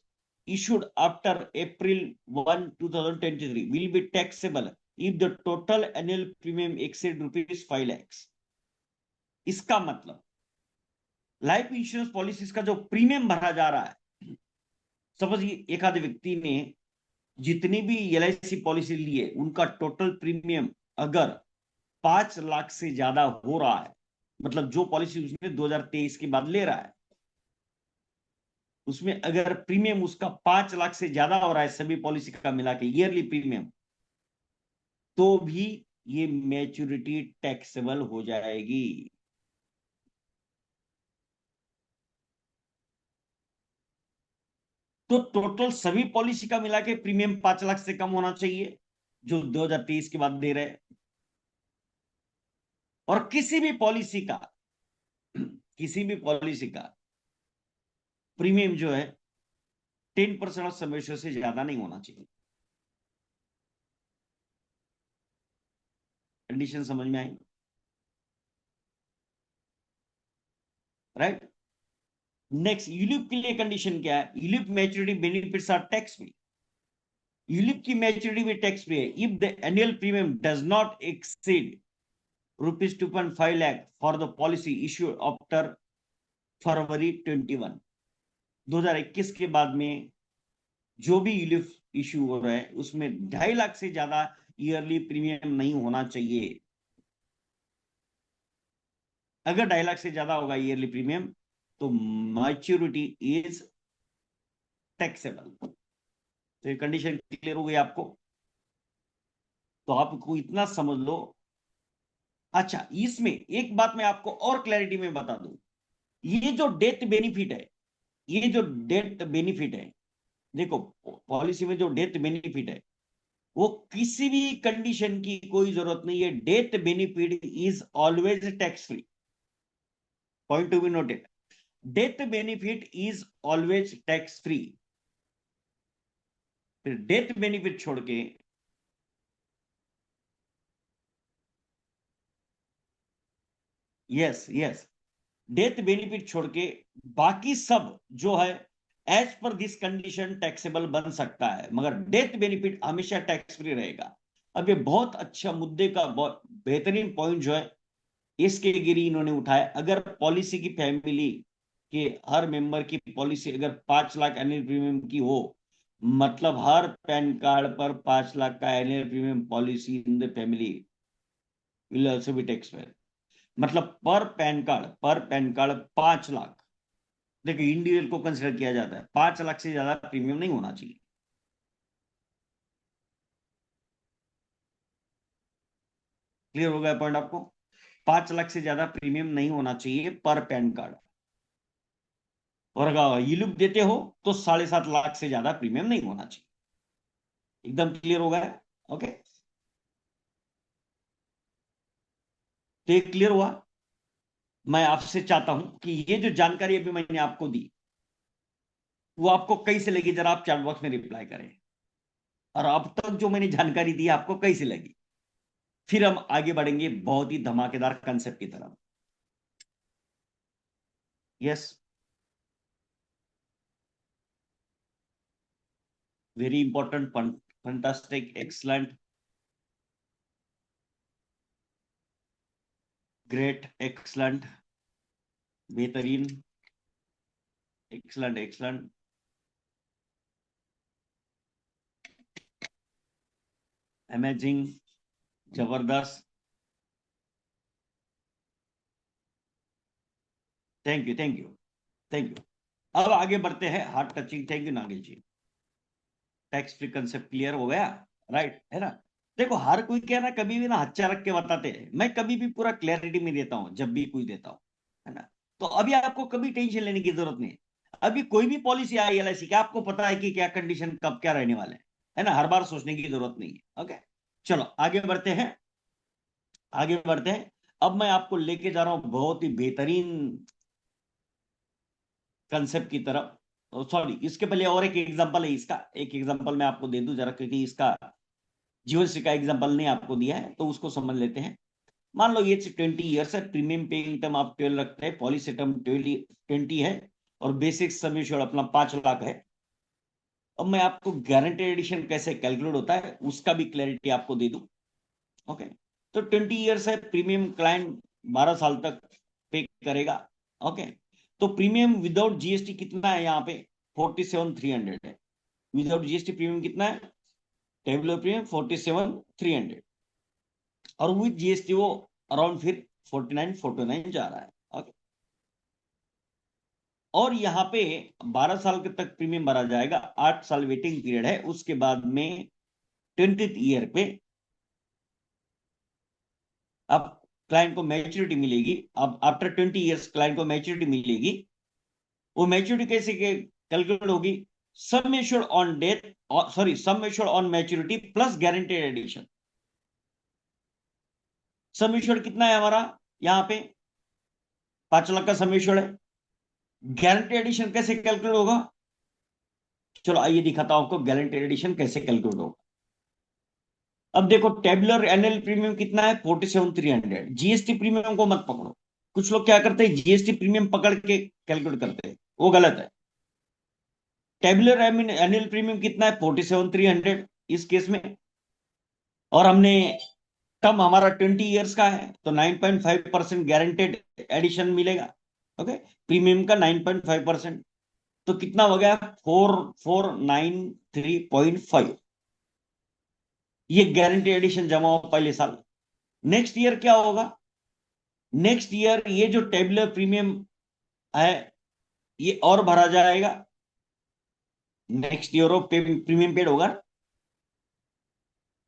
issued after April 1, 2023 will be taxable if the total annual premium exceed rupees 5 lakhs। इसका मतलब लाइफ इंश्योरेंस पॉलिसीज का जो प्रीमियम भरा जा रहा है, सपोज एक आधे व्यक्ति ने जितनी भी एलआईसी पॉलिसी ली है उनका टोटल प्रीमियम अगर 5 लाख से ज्यादा हो रहा है, मतलब जो पॉलिसी उसने 2023 के बाद ले रहा है उसमें अगर प्रीमियम उसका 5 लाख से ज्यादा हो रहा है सभी पॉलिसी का मिला के ईयरली प्रीमियम, तो भी ये मैच्योरिटी टैक्सेबल हो जाएगी। तो टोटल सभी पॉलिसी का मिला के प्रीमियम 5 लाख से कम होना चाहिए जो 2023 के बाद दे रहे हैं। और किसी भी पॉलिसी का प्रीमियम जो है 10% ऑफ समेशन से ज्यादा नहीं होना चाहिए। कंडीशन समझ में आई? राइट। नेक्स्ट, यूलिप के लिए कंडीशन क्या है? ULIP maturity benefits are tax free. ULIP की मैच्योरिटी भी टैक्स फ्री है if the annual premium does not exceed rupees 2.5 lakh for the policy issued after February 21, 2021 के बाद में जो भी यूलिप इश्यू हो रहा है उसमें 2.5 लाख से ज्यादा ईयरली प्रीमियम नहीं होना चाहिए। अगर 2.5 लाख से ज्यादा होगा ईयरली प्रीमियम तो मैच्योरिटी इज टैक्सेबल। तो ये कंडीशन क्लियर हो गई आपको? तो आपको इतना समझ लो। अच्छा, इसमें एक बात मैं आपको और क्लैरिटी में बता दूं, ये जो डेथ बेनिफिट है, ये जो डेथ बेनिफिट है, देखो पॉलिसी में जो डेथ बेनिफिट है वो किसी भी कंडीशन की कोई जरूरत नहीं है, death benefit is always tax free. Point to be noted, death benefit is always tax free. फिर डेथ बेनिफिट छोड़ के, यस यस, डेथ बेनिफिट छोड़ के बाकी सब जो है एज पर दिस कंडीशन टैक्सेबल बन सकता है, मगर डेथ बेनिफिट हमेशा टैक्स फ्री रहेगा। अब ये बहुत अच्छा मुद्दे का बहुत बेहतरीन पॉइंट जो है इसके गिरी इन्होंने उठाया। अगर पॉलिसी की फैमिली के हर मेंबर की पॉलिसी अगर 5 लाख एनुअल प्रीमियम की हो, मतलब हर पैन कार्ड पर 5 लाख का annual premium policy in the family will also be tax free. मतलब पर पैन कार्ड 5 लाख, देखिए इंडिविजुअल को कंसिडर किया जाता है, 5 लाख से ज्यादा प्रीमियम नहीं होना चाहिए। क्लियर हो गया पॉइंट आपको? 5 लाख से ज्यादा प्रीमियम नहीं होना चाहिए पर पैन कार्ड। और अगर ये लुक देते हो तो 7.5 लाख से ज्यादा प्रीमियम नहीं होना चाहिए। एकदम क्लियर हो गया? ओके, तो ये क्लियर हुआ। मैं आपसे चाहता हूं कि ये जो जानकारी अभी मैंने आपको दी वो आपको कैसे लगी, जरा आप चैट बॉक्स में रिप्लाई करें। और अब तक जो मैंने जानकारी दी आपको कैसी लगी, फिर हम आगे बढ़ेंगे बहुत ही धमाकेदार कंसेप्ट की तरफ। Yes, very important, fantastic, excellent. Great, excellent, बेहतरीन, एक्सलेंट एक्सलेंट, अमेजिंग, जबरदस्त, thank you thank you thank you. अब आगे बढ़ते हैं, heart touching, thank you Nagesh ji. Tax free concept clear हो गया, राइट है ना। देखो हर कोई क्या है ना, कभी भी ना हच्चा रख के बताते हैं, मैं कभी भी पूरा क्लैरिटी में देता हूं जब भी कोई देता हूं, है ना। तो अभी आपको कभी टेंशन लेने की जरूरत नहीं है। अभी कोई भी पॉलिसी आई एलआईसी की, आपको पता है कि क्या कंडीशन कब क्या रहने वाले हैं, है ना, हर बार सोचने की जरूरत नहीं है। ओके, चलो आगे बढ़ते हैं, आगे बढ़ते हैं। अब मैं आपको लेके जा रहा हूं बहुत ही बेहतरीन कंसेप्ट की तरफ। सॉरी, इसके पहले और एक एग्जांपल है, इसका एक एग्जांपल मैं आपको दे दूं जरा, क्योंकि इसका जीवन श्री का एग्जांपल नहीं आपको दिया है, तो उसको समझ लेते हैं। मान लो ये 20 ईयर्स है, प्रीमियम पेइंग टर्म आप 12 रखते हैं, पॉलिसी टर्म 20 है, और बेसिक सम एश्योर्ड अपना 5 लाख है। अब मैं आपको गारंटेड एडिशन कैसे कैलकुलेट होता है उसका भी क्लैरिटी आपको दे दूं। ओके, तो 20 ईयर्स है, प्रीमियम क्लाइंट 12 साल तक पे करेगा। ओके, तो प्रीमियम विदाउट जीएसटी कितना है यहाँ पे, 47,300 है। विदाउट जीएसटी प्रीमियम कितना है, टेबुलर प्रीमियम 47,300, और विद जीएसटी वो अराउंड फिर 49,49 जा रहा है। ओके, और यहाँ पे 12 साल के तक प्रीमियम भरा जाएगा, 8 साल वेटिंग पीरियड है, उसके बाद में 20th ईयर पे अब क्लाइंट को मैच्योरिटी मिलेगी। अब आफ्टर 20 ईयर्स क्लाइंट को मैच्योरिटी मिलेगी। वो मैच्योरिटी कैसे कैलकुलेट होगी, sum assured on death, sorry sum assured on maturity plus guaranteed addition. Sum assured कितना है हमारा यहाँ पे, 5 लाख का सम एश्योर्ड है। गारंटेड एडिशन कैसे कैलकुलेट होगा, चलो आइए दिखाता हूं आपको गारंटेड एडिशन कैसे कैलकुलेट होगा। अब देखो टेबुलर एनुअल प्रीमियम कितना है, 47,300। जीएसटी प्रीमियम को मत पकड़ो, कुछ लोग क्या करते हैं जीएसटी प्रीमियम पकड़ के कैलकुलेट करते हैं, वो गलत है। टेबुलर एनुअल प्रीमियम कितना है, 47,300 इस केस में, और हमने टर्म हमारा 20 ईयर्स का है, तो 9.5% गारंटेड एडिशन मिलेगा। ओके, प्रीमियम का 9.5%, तो कितना हो गया, 4493.5। ये गारंटी एडिशन जमा हो पहले साल। नेक्स्ट ईयर क्या होगा, नेक्स्ट ईयर ये जो टेबुलर प्रीमियम है ये और भरा जाएगा, next year of premium paid होगा।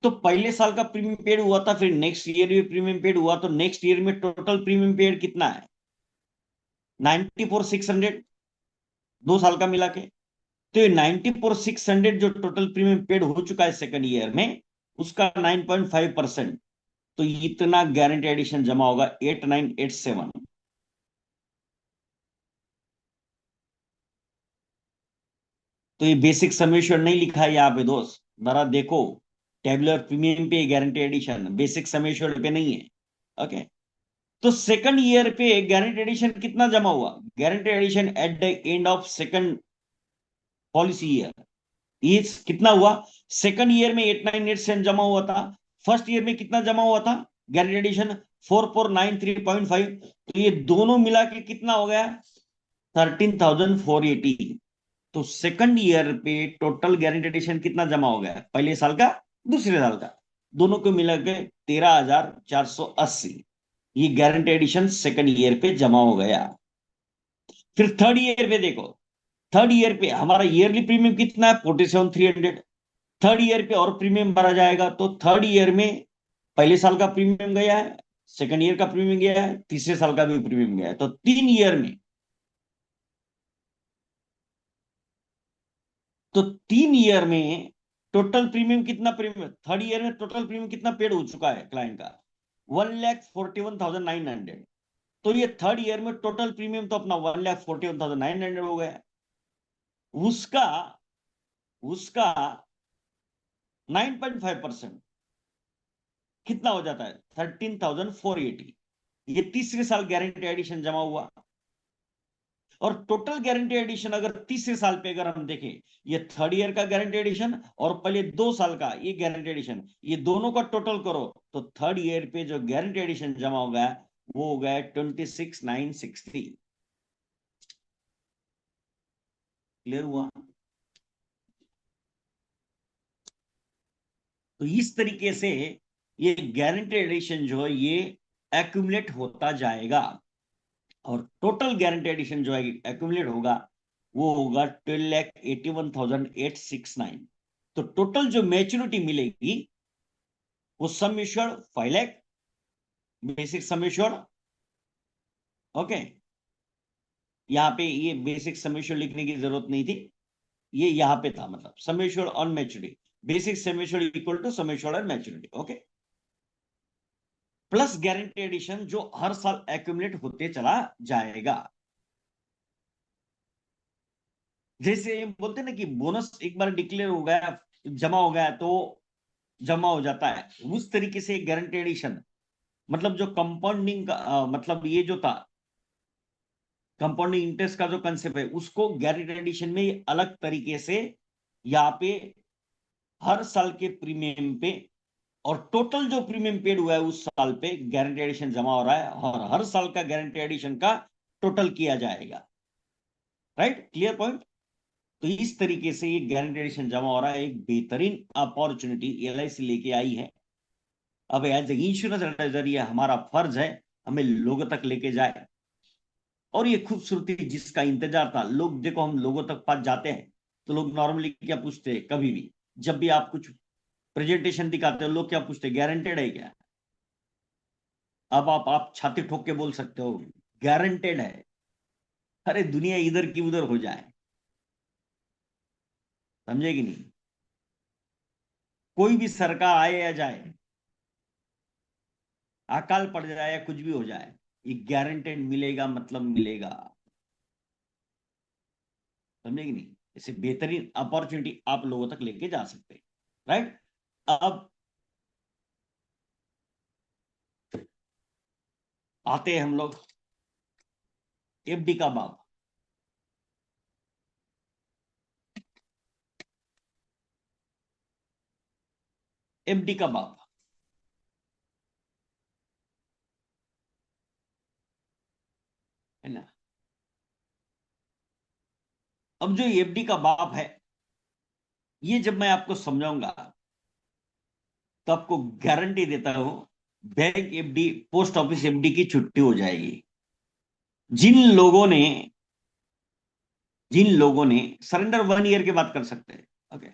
तो पहले साल का प्रीमियम पेड हुआ था, फिर नेक्स्ट ईयर भी प्रीमियम पेड हुआ, तो नेक्स्ट ईयर में टोटल प्रीमियम पेड कितना है, 94,600, 2 साल का मिला के। तो ये 94,600 जो टोटल प्रीमियम पेड हो चुका है सेकंड ईयर में, उसका 9.5%, तो इतना गारंटी एडिशन जमा होगा 8987। तो ये बेसिक समेशन नहीं लिखा है यहाँ पे दोस्त, जरा देखो, टेबुलर प्रीमियम पे गारंटी एडिशन, बेसिक समेशन पे नहीं है। ओके, तो सेकंड ईयर पे गारंटी एडिशन कितना जमा हुआ, guarantee addition at the end of second policy year, ये कितना हुआ, सेकंड ईयर में 898 जमा हुआ था, फर्स्ट ईयर में कितना जमा हुआ था गारंटी एडिशन, 4493.5। तो ये दोनों मिला के कितना हो गया, 13,480। तो सेकंड ईयर पे टोटल गारंटी एडिशन कितना जमा हो गया, पहले साल का दूसरे साल का, दोनों को मिला के 13,480। ये गारंटी एडिशन सेकंड ईयर पे जमा हो गया। फिर थर्ड ईयर पे देखो, थर्ड ईयर पे हमारा ईयरली प्रीमियम कितना है, 47,300। थर्ड ईयर पे और प्रीमियम भरा जाएगा, तो थर्ड ईयर में पहले साल का प्रीमियम गया है, सेकंड ईयर का प्रीमियम गया है, तीसरे साल का भी प्रीमियम गया है, तो 3 ईयर में, तो 3 ईयर में टोटल प्रीमियम कितना, प्रीमियम थर्ड ईयर में टोटल प्रीमियम कितना पेड हो चुका है क्लाइंट का, 1,41,900। तो ये थर्ड ईयर में टोटल प्रीमियम तो अपना 1,41,900 हो गया। उसका उसका 9.5% कितना हो जाता है, 13,480। ये तीसरे साल गारंटी एडिशन जमा हुआ। और टोटल गारंटी एडिशन अगर तीसरे साल पे अगर हम देखें, ये थर्ड ईयर का गारंटी एडिशन और पहले 2 साल का ये गारंटी एडिशन, ये दोनों का टोटल करो, तो थर्ड ईयर पे जो गारंटी एडिशन जमा हो गया वो हो गया 26,960। क्लियर हुआ? तो इस तरीके से ये गारंटेड एडिशन जो है ये एक्यूमुलेट होता जाएगा, और टोटल गारंटी एडिशन जो है एक्यूमुलेट होगा वो होगा 12,81,869। तो टोटल जो मैच्योरिटी मिलेगी वो sum assured 5 lakh, basic sum assured. Okay, यहाँ पे ये बेसिक सम एश्योर्ड लिखने की जरूरत नहीं थी, ये यहाँ पे था, मतलब sum assured on maturity, basic sum assured equal to sum assured on maturity. Okay, plus guarantee addition जो हर साल एक्यूमुलेट होते चला जाएगा। जैसे बोलते ना कि बोनस एक बार डिक्लेयर हो गया, जमा हो गया तो जमा हो जाता है, उस तरीके से गारंटी एडिशन, मतलब जो कंपाउंडिंग का मतलब ये जो था कंपाउंडिंग इंटरेस्ट का जो कंसेप्ट है, उसको गारंटी एडिशन में अलग तरीके से यहाँ पे हर साल के प्रीमियम पे और टोटल जो प्रीमियम पेड हुआ है उस साल पे गारंटी एडिशन जमा हो रहा है, और हर साल का गारंटी एडिशन का टोटल किया जाएगा। Right, clear point? तो इस तरीके से ये गारंटी एडिशन जमा हो रहा है, एक बेहतरीन अपॉर्चुनिटी एलआईसी लेके आई है। अब एज ए इंश्योरेंस एडवाइजर ये हमारा फर्ज है हमें लोगों तक लेके जाए, और ये खूबसूरती जिसका इंतजार था। लोग देखो, हम लोगों तक पास जाते हैं तो लोग नॉर्मली क्या पूछते हैं, कभी भी जब भी आप कुछ प्रेजेंटेशन दिखाते हो लोग क्या पूछते हैं, गारंटेड है क्या? अब आप छाती ठोक के बोल सकते हो गारंटेड है। अरे दुनिया इधर की उधर हो जाए, समझे कि नहीं? कोई भी सरकार आए या जाए, अकाल पड़ जाए या कुछ भी हो जाए, ये गारंटेड मिलेगा, मतलब मिलेगा। समझे कि नहीं? इसे बेहतरीन अपॉर्चुनिटी आप लोगों तक लेके जा सकते हैं। राइट, अब आते हैं हम लोग एफडी का बाप। एफडी का बाप है ना। अब जो एफडी का बाप है, ये जब मैं आपको समझाऊंगा तो आपको गारंटी देता हूं, bank FD, post office FD की छुट्टी हो जाएगी। जिन लोगों ने जिन लोगों ने सरेंडर 1 ईयर के बाद कर सकते हैं। ओके,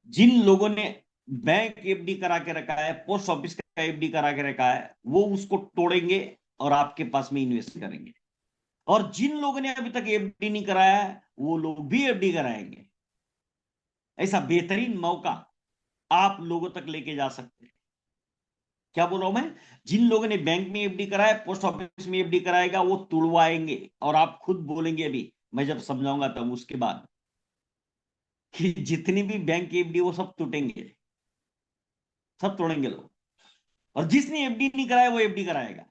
जिन लोगों ने बैंक एफडी करा के रखा है, पोस्ट ऑफिस का एफडी करा के रखा है, वो उसको तोड़ेंगे और आपके पास में इन्वेस्ट करेंगे। और जिन लोगों ने अभी तक एफडी नहीं कराया है वो लोग भी एफडी कराएंगे। ऐसा बेहतरीन मौका आप लोगों तक लेके जा सकते हैं। क्या बोल रहा हूं मैं? जिन लोगों ने बैंक में एफडी कराया, पोस्ट ऑफिस में एफडी कराएगा, वो तुड़वाएंगे, और आप खुद बोलेंगे अभी मैं जब समझाऊंगा तब उसके बाद कि जितनी भी बैंक की एफडी वो सब टूटेंगे, सब तोड़ेंगे लोग। और जिसने एफडी नहीं कराया वो एफडी कराएगा।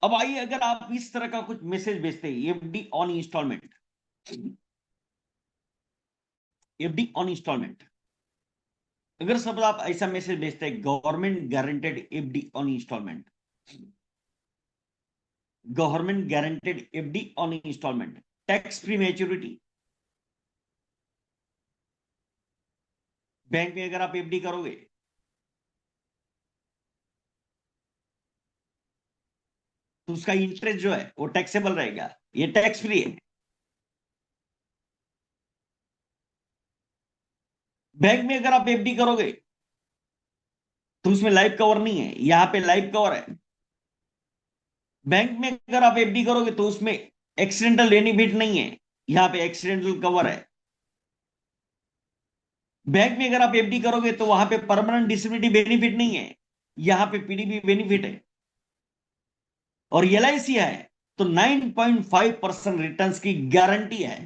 अब आइए, अगर आप इस तरह का कुछ मैसेज भेजते हैं, FD on instalment, FD on instalment, अगर सब आप ऐसा मैसेज भेजते हैं, government guaranteed FD on instalment, government guaranteed FD on instalment, tax free maturity, bank में अगर आप एफडी करोगे तो उसका इंटरेस्ट जो है वो टैक्सेबल रहेगा, ये टैक्स फ्री है। बैंक में अगर आप एफडी करोगे तो उसमें लाइफ कवर नहीं है, यहां पे लाइफ कवर है। बैंक में अगर आप एफडी करोगे तो उसमें एक्सीडेंटल बेनिफिट नहीं है, यहां पे एक्सीडेंटल कवर है। बैंक में अगर आप एफडी करोगे तो वहां पे परमानेंट डिसेबिलिटी बेनिफिट नहीं है, यहां पे पीडीबी बेनिफिट है। और एलआईसी है तो 9.5% रिटर्न्स की गारंटी है।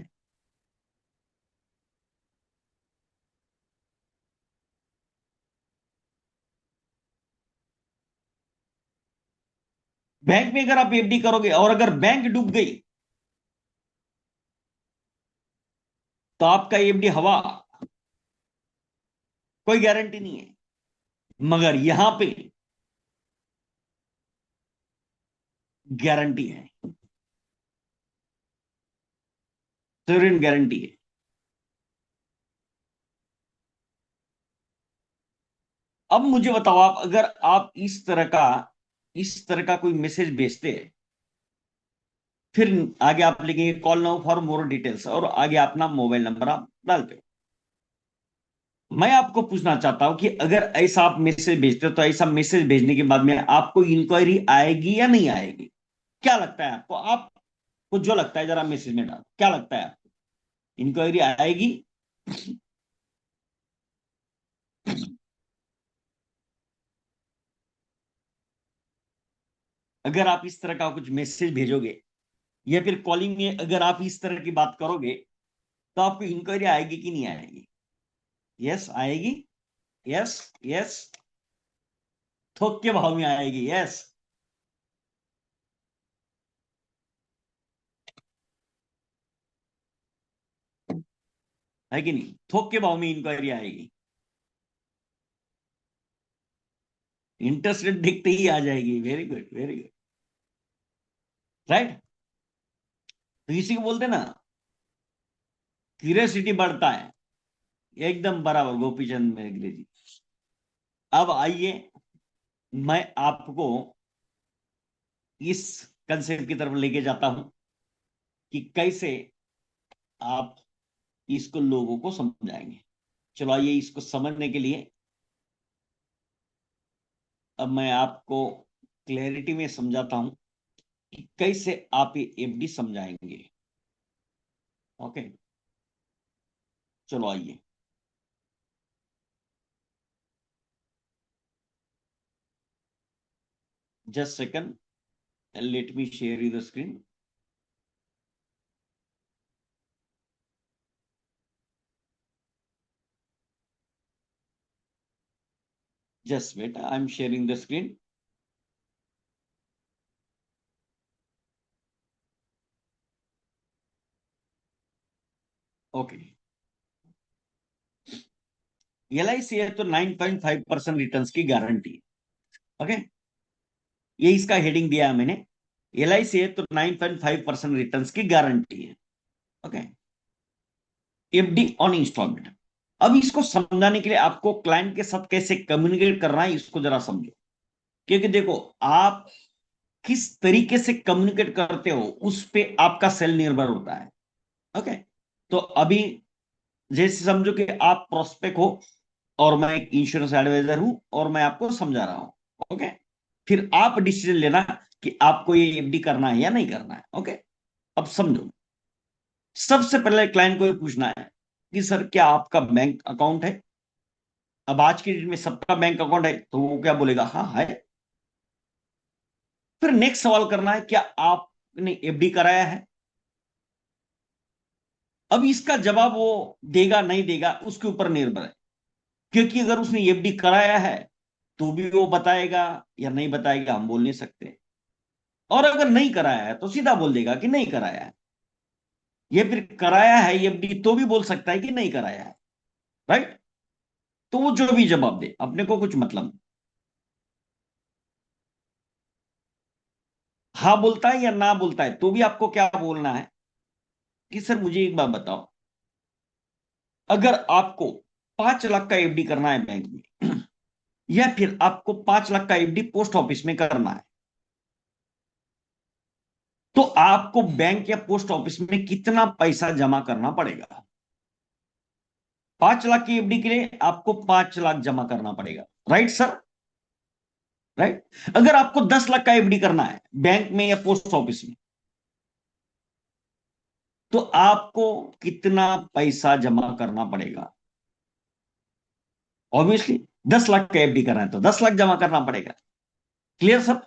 बैंक में अगर आप एफडी करोगे और अगर बैंक डूब गई तो आपका एफडी हवा, कोई गारंटी नहीं है। मगर यहां पे गारंटी है, सोवरेन गारंटी है। अब मुझे बताओ, आप अगर आप इस तरह का कोई मैसेज भेजते हैं, फिर आगे आप लिखेंगे call now for more details, और आगे अपना मोबाइल नंबर आप डालते हो। मैं आपको पूछना चाहता हूं कि अगर ऐसा आप मैसेज भेजते हो, तो ऐसा मैसेज भेजने के बाद में आपको इंक्वायरी आएगी या नहीं आएगी? क्या लगता है आपको? आपको जो लगता है जरा मैसेज में डाल, क्या लगता है आपको, इंक्वायरी आएगी? अगर आप इस तरह का कुछ मैसेज भेजोगे, या फिर कॉलिंग में अगर आप इस तरह की बात करोगे, तो आपको इंक्वायरी आएगी कि नहीं आएगी? यस आएगी, यस, यस, थोक के भाव में आएगी, यस, है कि नहीं? थोक के भाव में इंक्वायरी आएगी, इंटरेस्ट रेट देखते ही आ जाएगी। Very good, very good, right. तो इसी को बोलते हैं ना, क्यूरियोसिटी बढ़ता है। एकदम बराबर गोपीचंद मेघले जी। अब आइए, मैं आपको इस कंसेप्ट की तरफ लेके जाता हूं कि कैसे आप इसको लोगों को समझाएंगे। चलो आइए, इसको समझने के लिए अब मैं आपको क्लैरिटी में समझाता हूं कि कैसे आप ये एफडी समझाएंगे। ओके, चलो आइए। Just second, let me share you the screen. Just wait, I am sharing the screen. Okay, LIC है तो 9.5% रिटर्न्स की गारंटी। ओके, ये इसका हेडिंग दिया है मैंने, एलआईसी है तो 9.5% रिटर्न्स की गारंटी है। Okay, FD on instalment. अब इसको समझाने के लिए आपको क्लाइंट के साथ कैसे कम्युनिकेट करना है, इसको जरा समझो। क्योंकि देखो, आप किस तरीके से कम्युनिकेट करते हो उस पे आपका सेल निर्भर होता है। ओके, तो अभी जैसे समझो कि आप प्रोस्पेक्ट हो, और मैं एक इंश्योरेंस एडवाइजर हूं, और मैं आपको समझा रहा हूं। ओके, फिर आप डिसीजन लेना कि आपको ये एफडी करना है या नहीं करना है। ओके, अब समझो, सबसे पहले क्लाइंट को ये पूछना है कि सर क्या आपका बैंक अकाउंट है? अब आज की डेट में सबका बैंक अकाउंट है, तो वो क्या बोलेगा? हाँ है। फिर नेक्स्ट सवाल करना है, क्या आपने एफडी कराया है? अब इसका जवाब वो देगा नहीं देगा उसके ऊपर निर्भर है। क्योंकि अगर उसने एफडी कराया है, तो भी वो बताएगा या नहीं बताएगा हम बोल नहीं सकते। और अगर नहीं कराया है तो सीधा बोल देगा कि नहीं कराया है। ये फिर कराया है एफडी तो भी बोल सकता है कि नहीं कराया है, राइट। तो वो जो भी जवाब दे, अपने को कुछ मतलब नहीं। हाँ बोलता है या ना बोलता है, तो भी आपको क्या बोलना है कि सर मुझे एक बात बताओ, अगर आपको 5 लाख का एफडी करना है बैंक में, या फिर आपको 5 लाख का एफडी पोस्ट ऑफिस में करना है, तो आपको बैंक या पोस्ट ऑफिस में कितना पैसा जमा करना पड़ेगा? 5 लाख की एफडी के लिए आपको 5 लाख जमा करना पड़ेगा, राइट सर, राइट। अगर आपको 10 लाख का एफडी करना है बैंक में या पोस्ट ऑफिस में, तो आपको कितना पैसा जमा करना पड़ेगा? ऑब्वियसली 10 लाख का एफडी करना है तो 10 लाख जमा करना पड़ेगा। Clear sir?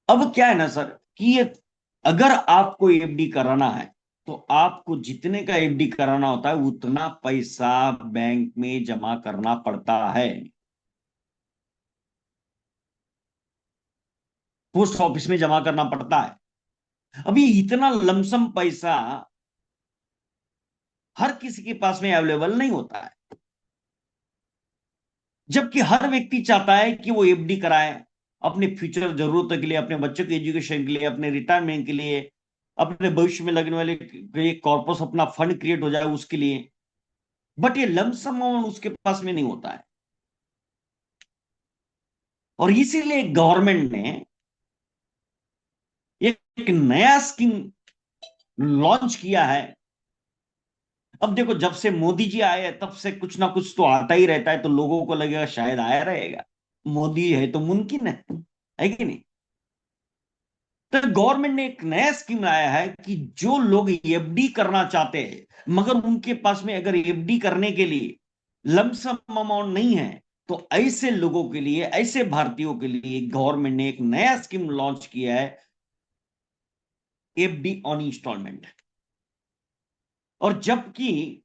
अब क्या है ना सर, कि ये अगर आपको एफडी कराना है, तो आपको जितने का एफडी कराना होता है उतना पैसा बैंक में जमा करना पड़ता है, पोस्ट ऑफिस में जमा करना पड़ता है। अभी इतना लमसम पैसा हर किसी के पास में अवेलेबल नहीं होता है, जबकि हर व्यक्ति चाहता है कि वो एफडी कराए, अपने फ्यूचर जरूरतों के लिए, अपने बच्चों के एजुकेशन के लिए, अपने रिटायरमेंट के लिए, अपने भविष्य में लगने वाले कॉर्पस अपना फंड क्रिएट हो जाए उसके लिए। बट ये लमसम अमाउंट उसके पास में नहीं होता है। और इसीलिए गवर्नमेंट ने एक नया स्कीम लॉन्च किया है। अब देखो, जब से मोदी जी आए हैं तब से कुछ ना कुछ तो आता ही रहता है, तो लोगों को लगेगा शायद आया रहेगा, मोदी है तो मुमकिन है कि नहीं। तो गवर्नमेंट ने एक नया स्कीम लाया है कि जो लोग एफडी करना चाहते हैं मगर उनके पास में अगर एफडी करने के लिए लमसम अमाउंट नहीं है, तो ऐसे लोगों के लिए, ऐसे भारतीयों के लिए गवर्नमेंट ने एक नया स्कीम लॉन्च किया है, एफडी ऑन इंस्टॉलमेंट। और जबकि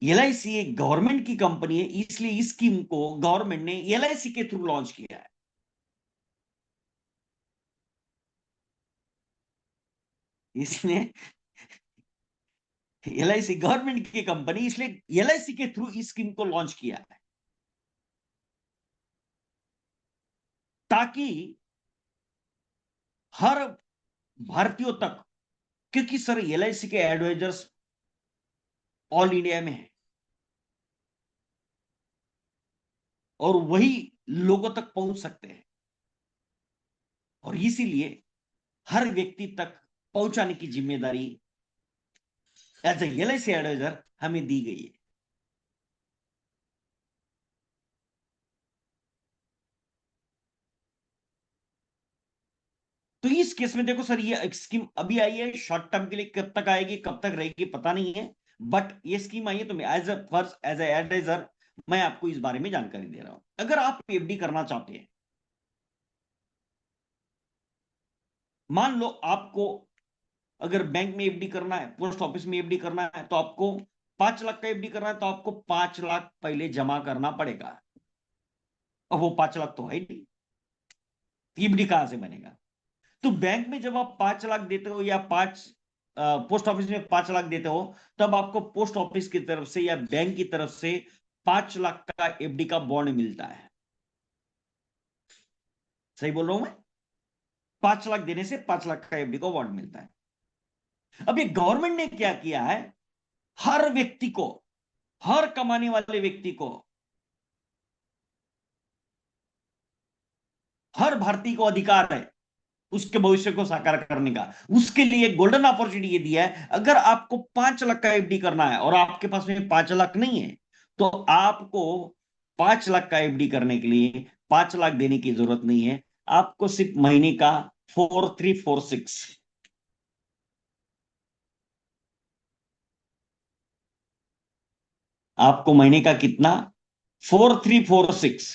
एलआईसी एक गवर्नमेंट की कंपनी है, इसलिए इस स्कीम को गवर्नमेंट ने एलआईसी के थ्रू लॉन्च किया है। इसलिए एलआईसी गवर्नमेंट की कंपनी, इसलिए एलआईसी के थ्रू इस स्कीम को लॉन्च किया है, ताकि हर भारतीयों तक, क्योंकि सर एलआईसी के एडवाइजर्स ऑल इंडिया में है और वही लोगों तक पहुंच सकते हैं, और इसीलिए हर व्यक्ति तक पहुंचाने की जिम्मेदारी एज ए एलआईसी एडवाइजर हमें दी गई है। तो इस केस में देखो सर, ये स्कीम अभी आई है, शॉर्ट टर्म के लिए, कब तक आएगी कब तक रहेगी पता नहीं है, बट ये स्कीम आई है, तो मैं as a first as a advisor मैं आपको इस बारे में जानकारी दे रहा हूं। अगर आप एफडी करना चाहते हैं, मान लो आपको अगर बैंक में एफडी करना है, पोस्ट ऑफिस में एफडी करना है, तो आपको 5 लाख का एफडी करना है, तो आपको 5 लाख पहले जमा करना पड़ेगा। अब वो 5 लाख तो है ही नहीं, एफडी कहां से बनेगा। तो बैंक में जब आप 5 लाख देते हो या पोस्ट ऑफिस में 5 लाख देते हो, तब आपको पोस्ट ऑफिस की तरफ से या बैंक की तरफ से 5 लाख का एफडी का बॉन्ड मिलता है। सही बोल रहा हूं मैं? 5 लाख देने से 5 लाख का एफडी का बॉन्ड मिलता है। अब ये गवर्नमेंट ने क्या किया है, हर व्यक्ति को, हर कमाने वाले व्यक्ति को, हर भारतीय को अधिकार है उसके भविष्य को साकार करने का। उसके लिए गोल्डन अपॉर्चुनिटी ये दिया है, अगर आपको 5 लाख का एफडी करना है और आपके पास में 5 लाख नहीं है, तो आपको 5 लाख का एफडी करने के लिए 5 लाख देने की जरूरत नहीं है। आपको सिर्फ महीने का 4346, आपको महीने का कितना, 4346,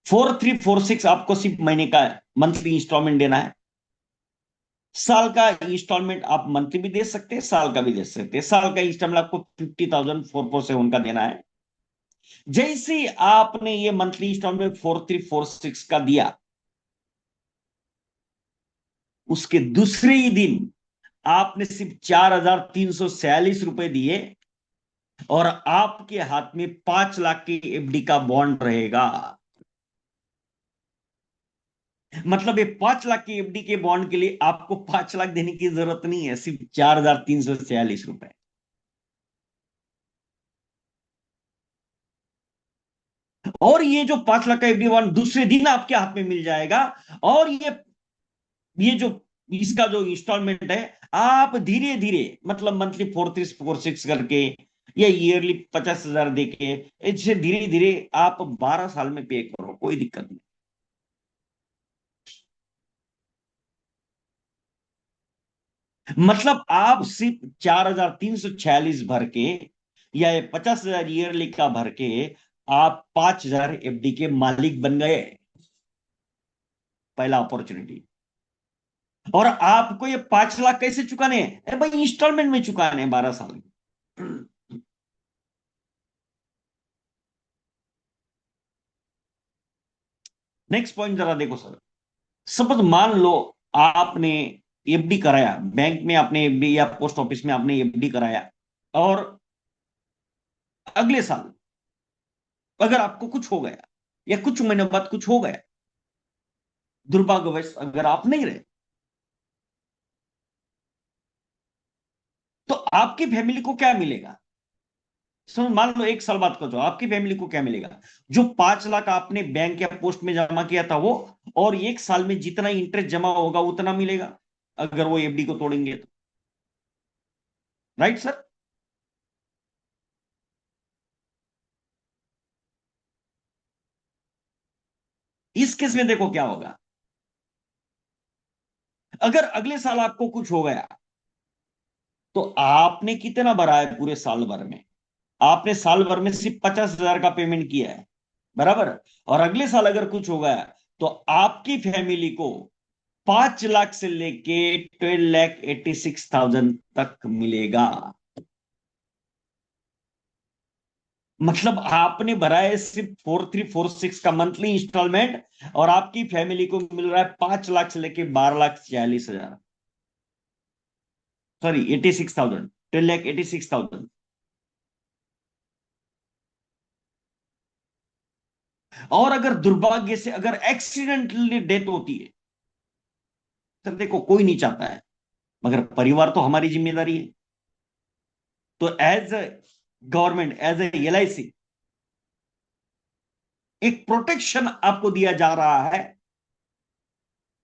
4346 आपको सिर्फ महीने का मंथली इंस्टॉलमेंट देना है। साल का इंस्टॉलमेंट आप मंथली भी दे सकते हैं, साल का भी दे सकते हैं। साल का इंस्टॉलमेंट आपको 50,447 का देना है। जैसे ही आपने ये मंथली इंस्टॉलमेंट 4346 का दिया, उसके दूसरे ही दिन आपने सिर्फ 4,346 रुपए दिए और आपके हाथ में 5 लाख की एफडी का बॉन्ड रहेगा। मतलब ये 5 लाख की एफडी के बॉन्ड के लिए आपको 5 लाख देने की जरूरत नहीं है, सिर्फ 4,346 रुपए। और ये जो 5 लाख का एफडी बॉन्ड दूसरे दिन आपके हाथ में मिल जाएगा। और ये जो इसका जो इंस्टॉलमेंट है, आप धीरे धीरे, मतलब मंथली 4346 करके या ईयरली 50,000 देके, इससे धीरे धीरे आप 12 साल में पे करो, कोई दिक्कत नहीं। मतलब आप सिर्फ 4,346 भर के या 50,000 ईयरली का भर के आप 5,000 एफडी के मालिक बन गए। पहला अपॉर्चुनिटी। और आपको ये 5 लाख कैसे चुकाने हैं? अरे भाई, इंस्टॉलमेंट में चुकाने हैं 12 साल में। नेक्स्ट पॉइंट जरा देखो सर। सपोज मान लो आपने एफडी कराया, बैंक में आपने एफडी या पोस्ट ऑफिस में आपने एफडी कराया, और अगले साल अगर आपको कुछ हो गया या कुछ महीने बाद कुछ हो गया, दुर्भाग्यवश अगर आप नहीं रहे, तो आपकी फैमिली को क्या मिलेगा? समझ, मान लो 1 साल बाद का जो आपकी फैमिली को क्या मिलेगा? जो 5 लाख आपने बैंक या पोस्ट में जमा किया था वो, और 1 साल में जितना इंटरेस्ट जमा होगा उतना मिलेगा, अगर वो एफडी को तोड़ेंगे तो। Right sir? इस केस में देखो क्या होगा। अगर अगले साल आपको कुछ हो गया, तो आपने कितना भरा है पूरे साल भर में? आपने साल भर में सिर्फ 50,000 का पेमेंट किया है, बराबर। और अगले साल अगर कुछ हो गया, तो आपकी फैमिली को 5 लाख से लेके 12,86,000 तक मिलेगा। मतलब आपने भरा है सिर्फ 4346 का मंथली इंस्टॉलमेंट, और आपकी फैमिली को मिल रहा है 5 लाख से लेके 12,46,000। सॉरी, 86,000, 12,86,000। और अगर दुर्भाग्य से अगर एक्सीडेंटली डेथ होती है, सर देखो कोई नहीं चाहता है, मगर परिवार तो हमारी जिम्मेदारी है। तो as a government, as a LIC, एक प्रोटेक्शन आपको दिया जा रहा है।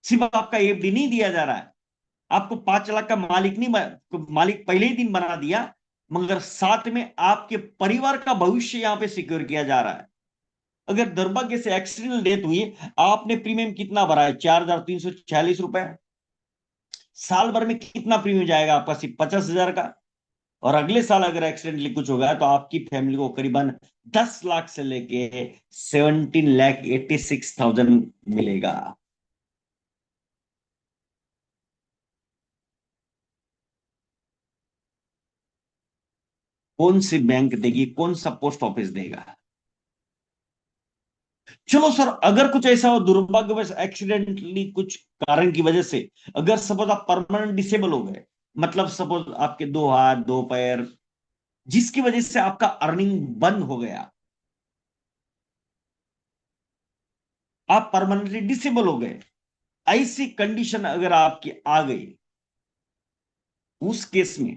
सिर्फ आपका एफडी नहीं दिया जा रहा है, आपको 5 लाख का मालिक नहीं, मालिक पहले ही दिन बना दिया, मगर साथ में आपके परिवार का भविष्य यहां पे सिक्योर किया जा रहा है। अगर दुर्भाग्य से एक्सीडेंटल डेथ हुई, आपने प्रीमियम कितना भरा है? 4,346 रुपए। साल भर में कितना प्रीमियम जाएगा आपका? सिर्फ 50,000 का। और अगले साल अगर एक्सीडेंटली कुछ हो गया, तो आपकी फैमिली को करीबन 10 लाख से लेके 17,86,000 मिलेगा। कौन सी बैंक देगी? कौन सा पोस्ट ऑफिस देगा? चलो सर, अगर कुछ ऐसा हो दुर्भाग्यवश एक्सीडेंटली कुछ कारण की वजह से, अगर सपोज आप परमानेंट डिसेबल हो गए, मतलब सपोज आपके 2 हाथ 2 पैर, जिसकी वजह से आपका अर्निंग बंद हो गया, आप परमानेंटली डिसेबल हो गए, ऐसी कंडीशन अगर आपकी आ गई, उस केस में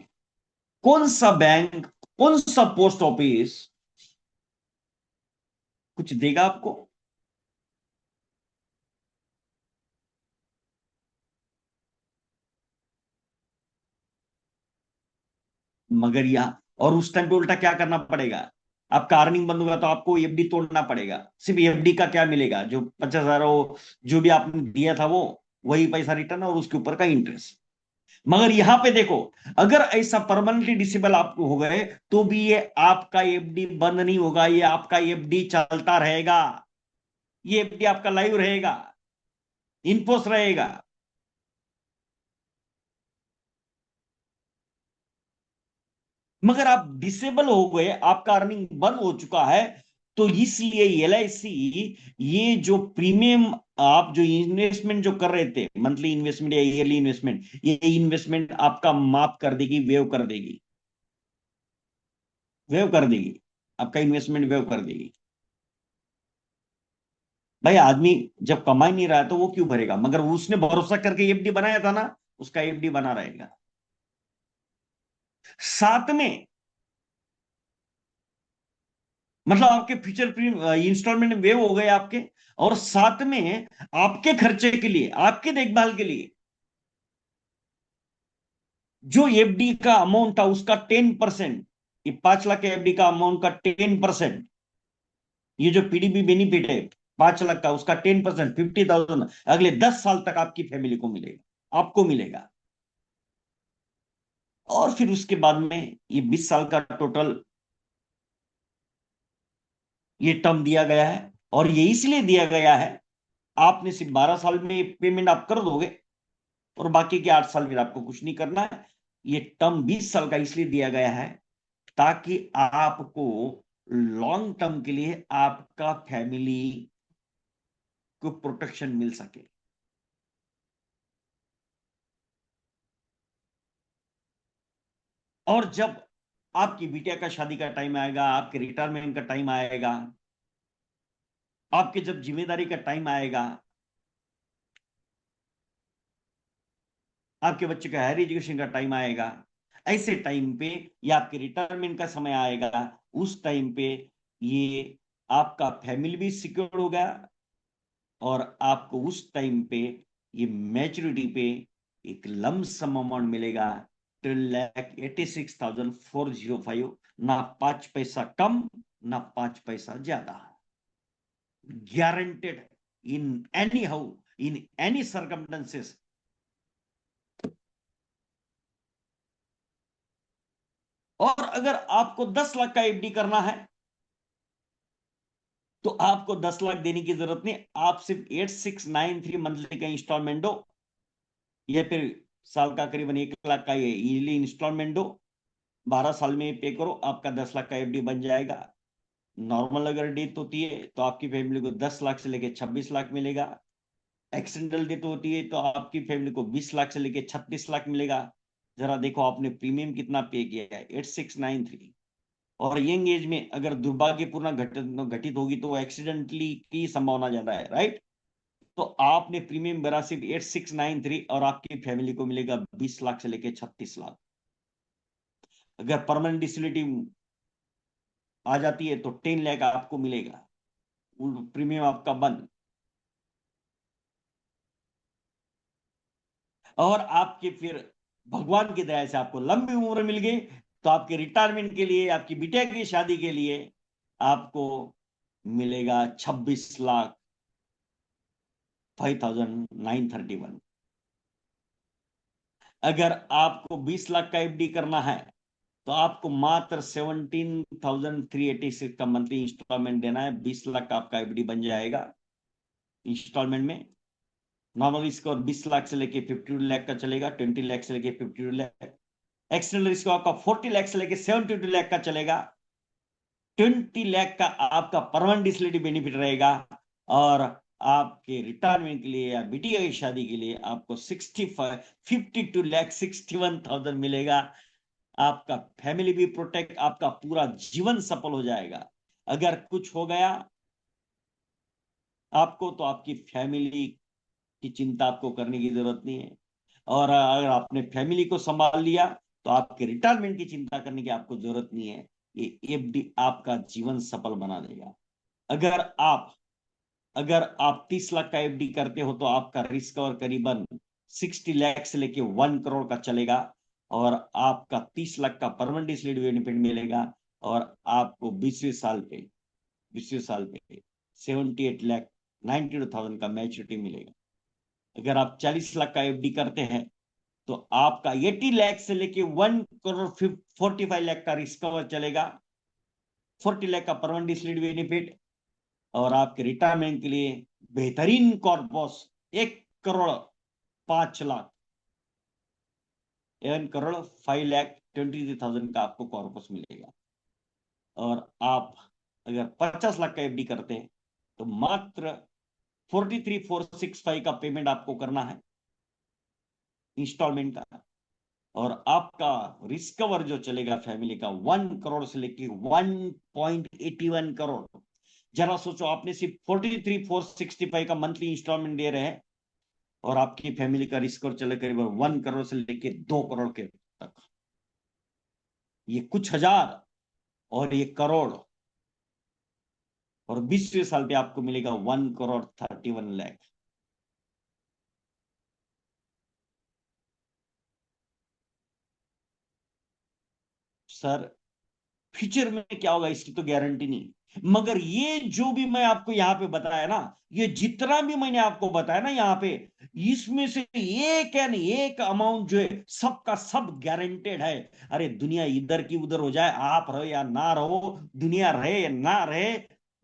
कौन सा बैंक, कौन सा पोस्ट ऑफिस कुछ देगा आपको? मगर यहाँ, और उस टाइम पे उल्टा क्या करना पड़ेगा? आपका अर्निंग बंद होगा तो आपको एफडी तोड़ना पड़ेगा। सिर्फ एफडी का क्या मिलेगा? जो 50,000 हो, जो भी आपने दिया था वो, वही पैसा रिटर्न और उसके ऊपर का इंटरेस्ट। मगर यहां पे देखो, अगर ऐसा परमानेंटली डिसेबल आप हो गए, तो भी ये आपका एफडी बंद नहीं होगा, ये आपका एफडी चलता रहेगा। ये एफडी आपका लाइव रहेगा, इनफोर्स रहेगा। मगर आप डिसेबल हो गए, आपका अर्निंग बंद हो चुका है, तो इसलिए एलआईसी ये जो प्रीमियम, आप जो इन्वेस्टमेंट जो कर रहे थे, मंथली इन्वेस्टमेंट या ईयरली इन्वेस्टमेंट, ये इन्वेस्टमेंट आपका माफ कर देगी, वेव कर देगी, वेव कर देगी, आपका इन्वेस्टमेंट वेव कर देगी। भाई आदमी जब कमा ही नहीं रहा है तो वो क्यों भरेगा? मगर उसने भरोसा करके एफडी बनाया था ना, उसका एफडी बना रहेगा। साथ में मतलब आपके फ्यूचर इंस्टॉलमेंट वेव हो गए आपके, और साथ में आपके खर्चे के लिए, आपके देखभाल के लिए, जो एफडी का अमाउंट था उसका 10%, ये 5 लाख के एफडी का अमाउंट का 10%, ये जो पीडीबी बेनिफिट है 5 लाख का, उसका 10%, 50,000 अगले 10 साल तक आपकी फैमिली को मिलेगा, आपको मिलेगा। और फिर उसके बाद में ये 20 साल का टोटल ये टर्म दिया गया है, और ये इसलिए दिया गया है, आपने सिर्फ 12 साल में पेमेंट आप कर दोगे, और बाकी के 8 साल फिर आपको कुछ नहीं करना है। ये टर्म 20 साल का इसलिए दिया गया है, ताकि आपको लॉन्ग टर्म के लिए आपका फैमिली को प्रोटेक्शन मिल सके। और जब आपकी बिटिया का शादी का टाइम आएगा, आपके रिटायरमेंट का टाइम आएगा, आपके जब जिम्मेदारी का टाइम आएगा, आपके बच्चे का हायर एजुकेशन का टाइम आएगा, ऐसे टाइम पे या आपके रिटायरमेंट का समय आएगा, उस टाइम पे ये आपका फैमिली भी सिक्योर होगा और आपको उस टाइम पे ये मैच्योरिटी पे एक लमसम अमाउंट मिलेगा, 12,86,405, ना 5 पैसा कम ना 5 पैसा ज्यादा, guaranteed in any how, in any circumstances. और अगर आपको 10 लाख का एफडी करना है तो आपको 10 लाख देने की जरूरत नहीं, आप सिर्फ 8693 मंथली का इंस्टॉलमेंट दो, या फिर साल का करीबन 1 लाख का ये ईयरली इंस्टॉलमेंट दो, 12 साल में पे करो, आपका 10 लाख का एफडी बन जाएगा। नॉर्मल अगर डेथ होती है तो आपकी फैमिली को 10 लाख से लेके 26 लाख मिलेगा, एक्सीडेंटल डेथ होती है तो आपकी फैमिली को 20 लाख से लेके 36 लाख मिलेगा। जरा देखो आपने प्रीमियम कितना पे किया है, 8693। और यंग एज में अगर दुर्भाग्यपूर्ण घटित होगी तो एक्सीडेंटली की संभावना ज्यादा है, राइट। तो आपने प्रीमियम भरा सिर्फ 8693 और आपकी फैमिली को मिलेगा 20 लाख से लेके 36 लाख। अगर परमानेंट डिसेबिलिटी आ जाती है तो 10 लाख आपको मिलेगा, प्रीमियम आपका बंद। और आपके फिर भगवान की दया से आपको लंबी उम्र मिल गई तो आपके रिटायरमेंट के लिए, आपकी बिटिया की शादी के लिए आपको मिलेगा 26,05,931। अगर आपको 20 लाख का एफडी करना है तो आपको मात्र 17,386 का मंथली इंस्टॉलमेंट देना है, 20 लाख का आपका एफडी बन जाएगा इंस्टॉलमेंट में। नॉर्मल रिस्क और 20 लाख से लेके 52 लाख का चलेगा, 20 लाख से लेके 52 लाख। एक्सटर्नल रिस्क आपका 40 लाख से लेके 72 लाख का चलेगा, 20 लाख का आपका परमानेंट डिसेबिलिटी बेनिफिट रहेगा। और आपके रिटायरमेंट के लिए या बिटिया की शादी के लिए आपको 52,61,000 मिलेगा। आपका फैमिली भी प्रोटेक्ट, आपका पूरा जीवन सफल हो जाएगा। अगर कुछ हो गया आपको तो आपकी फैमिली की चिंता आपको करने की जरूरत नहीं है, और अगर आपने फैमिली को संभाल लिया तो आपके रिटायरमेंट की चिंता करने की आपको जरूरत नहीं है। ये एफडी आपका जीवन सफल बना देगा। अगर आप अगर आप 30 लाख का एफडी करते हो तो आपका रिस्क और करीबन 60 लाख से लेके 1 करोड़ का चलेगा, और आपका 30 लाख का परमानेंट डिसेबिलिटी बेनिफिट मिलेगा, और आपको 20वें साल पे 78,92,000 का मैच्योरिटी मिलेगा। अगर आप 40 लाख का एफडी करते हैं तो आपका 80 लाख से लेके 1 करोड़ 45 लाख का रिस्क कवर चलेगा, 40 लाख का परमानेंट डिसेबिलिटी बेनिफिट, और आपके रिटायरमेंट के लिए बेहतरीन कॉर्पस 1 करोड़ 5 लाख, 1 करोड़ 5,23,000 का आपको कॉर्पस मिलेगा। और आप अगर 50 लाख का एफडी करते हैं तो मात्र 43,465 का पेमेंट आपको करना है इंस्टॉलमेंट का, और आपका रिस्क कवर जो चलेगा फैमिली का 1 करोड़ से लेके 1.81 करोड़। जरा सोचो, आपने सिर्फ 43,465 का मंथली इंस्टॉलमेंट दे रहे हैं और आपकी फैमिली का रिस्क कवर चले करीब 1 करोड़ से लेके 2 करोड़ के तक। ये कुछ हजार और ये करोड़, और 20वें साल पे आपको मिलेगा 1 करोड़ 31 लाख। सर फ्यूचर में क्या होगा इसकी तो गारंटी नहीं, मगर ये जो भी मैं आपको यहाँ पे बताया ना, ये जितना भी मैंने आपको बताया ना यहाँ पे, इसमें से एक एंड एक अमाउंट जो है सबका सब गारंटेड है। अरे दुनिया इधर की उधर हो जाए, आप रहो या ना रहो, दुनिया रहे या ना रहे,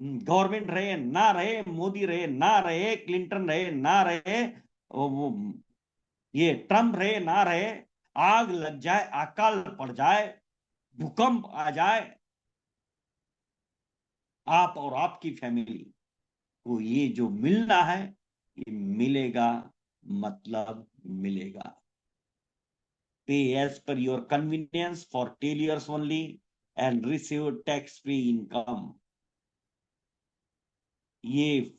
गवर्नमेंट रहे या ना रहे, मोदी रहे ना रहे, क्लिंटन रहे ना रहे, वो ये ट्रम्प रहे ना रहे, आग लग जाए, अकाल पड़ जाए, भूकंप आ जाए, आप और आपकी फैमिली को ये जो मिलना है ये मिलेगा, मतलब मिलेगा। Pay as per your convenience for 10 years only and receive tax free income. ये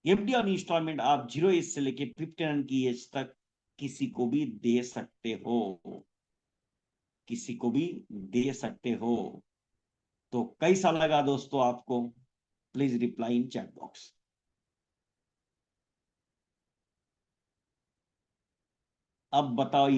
एफडी ऑन इंस्टॉलमेंट आप 0 एज से लेके 59 की एज तक किसी को भी दे सकते हो, किसी को भी दे सकते हो। तो कैसा लगा दोस्तों आपको? Please reply in chat box. अब बताओ,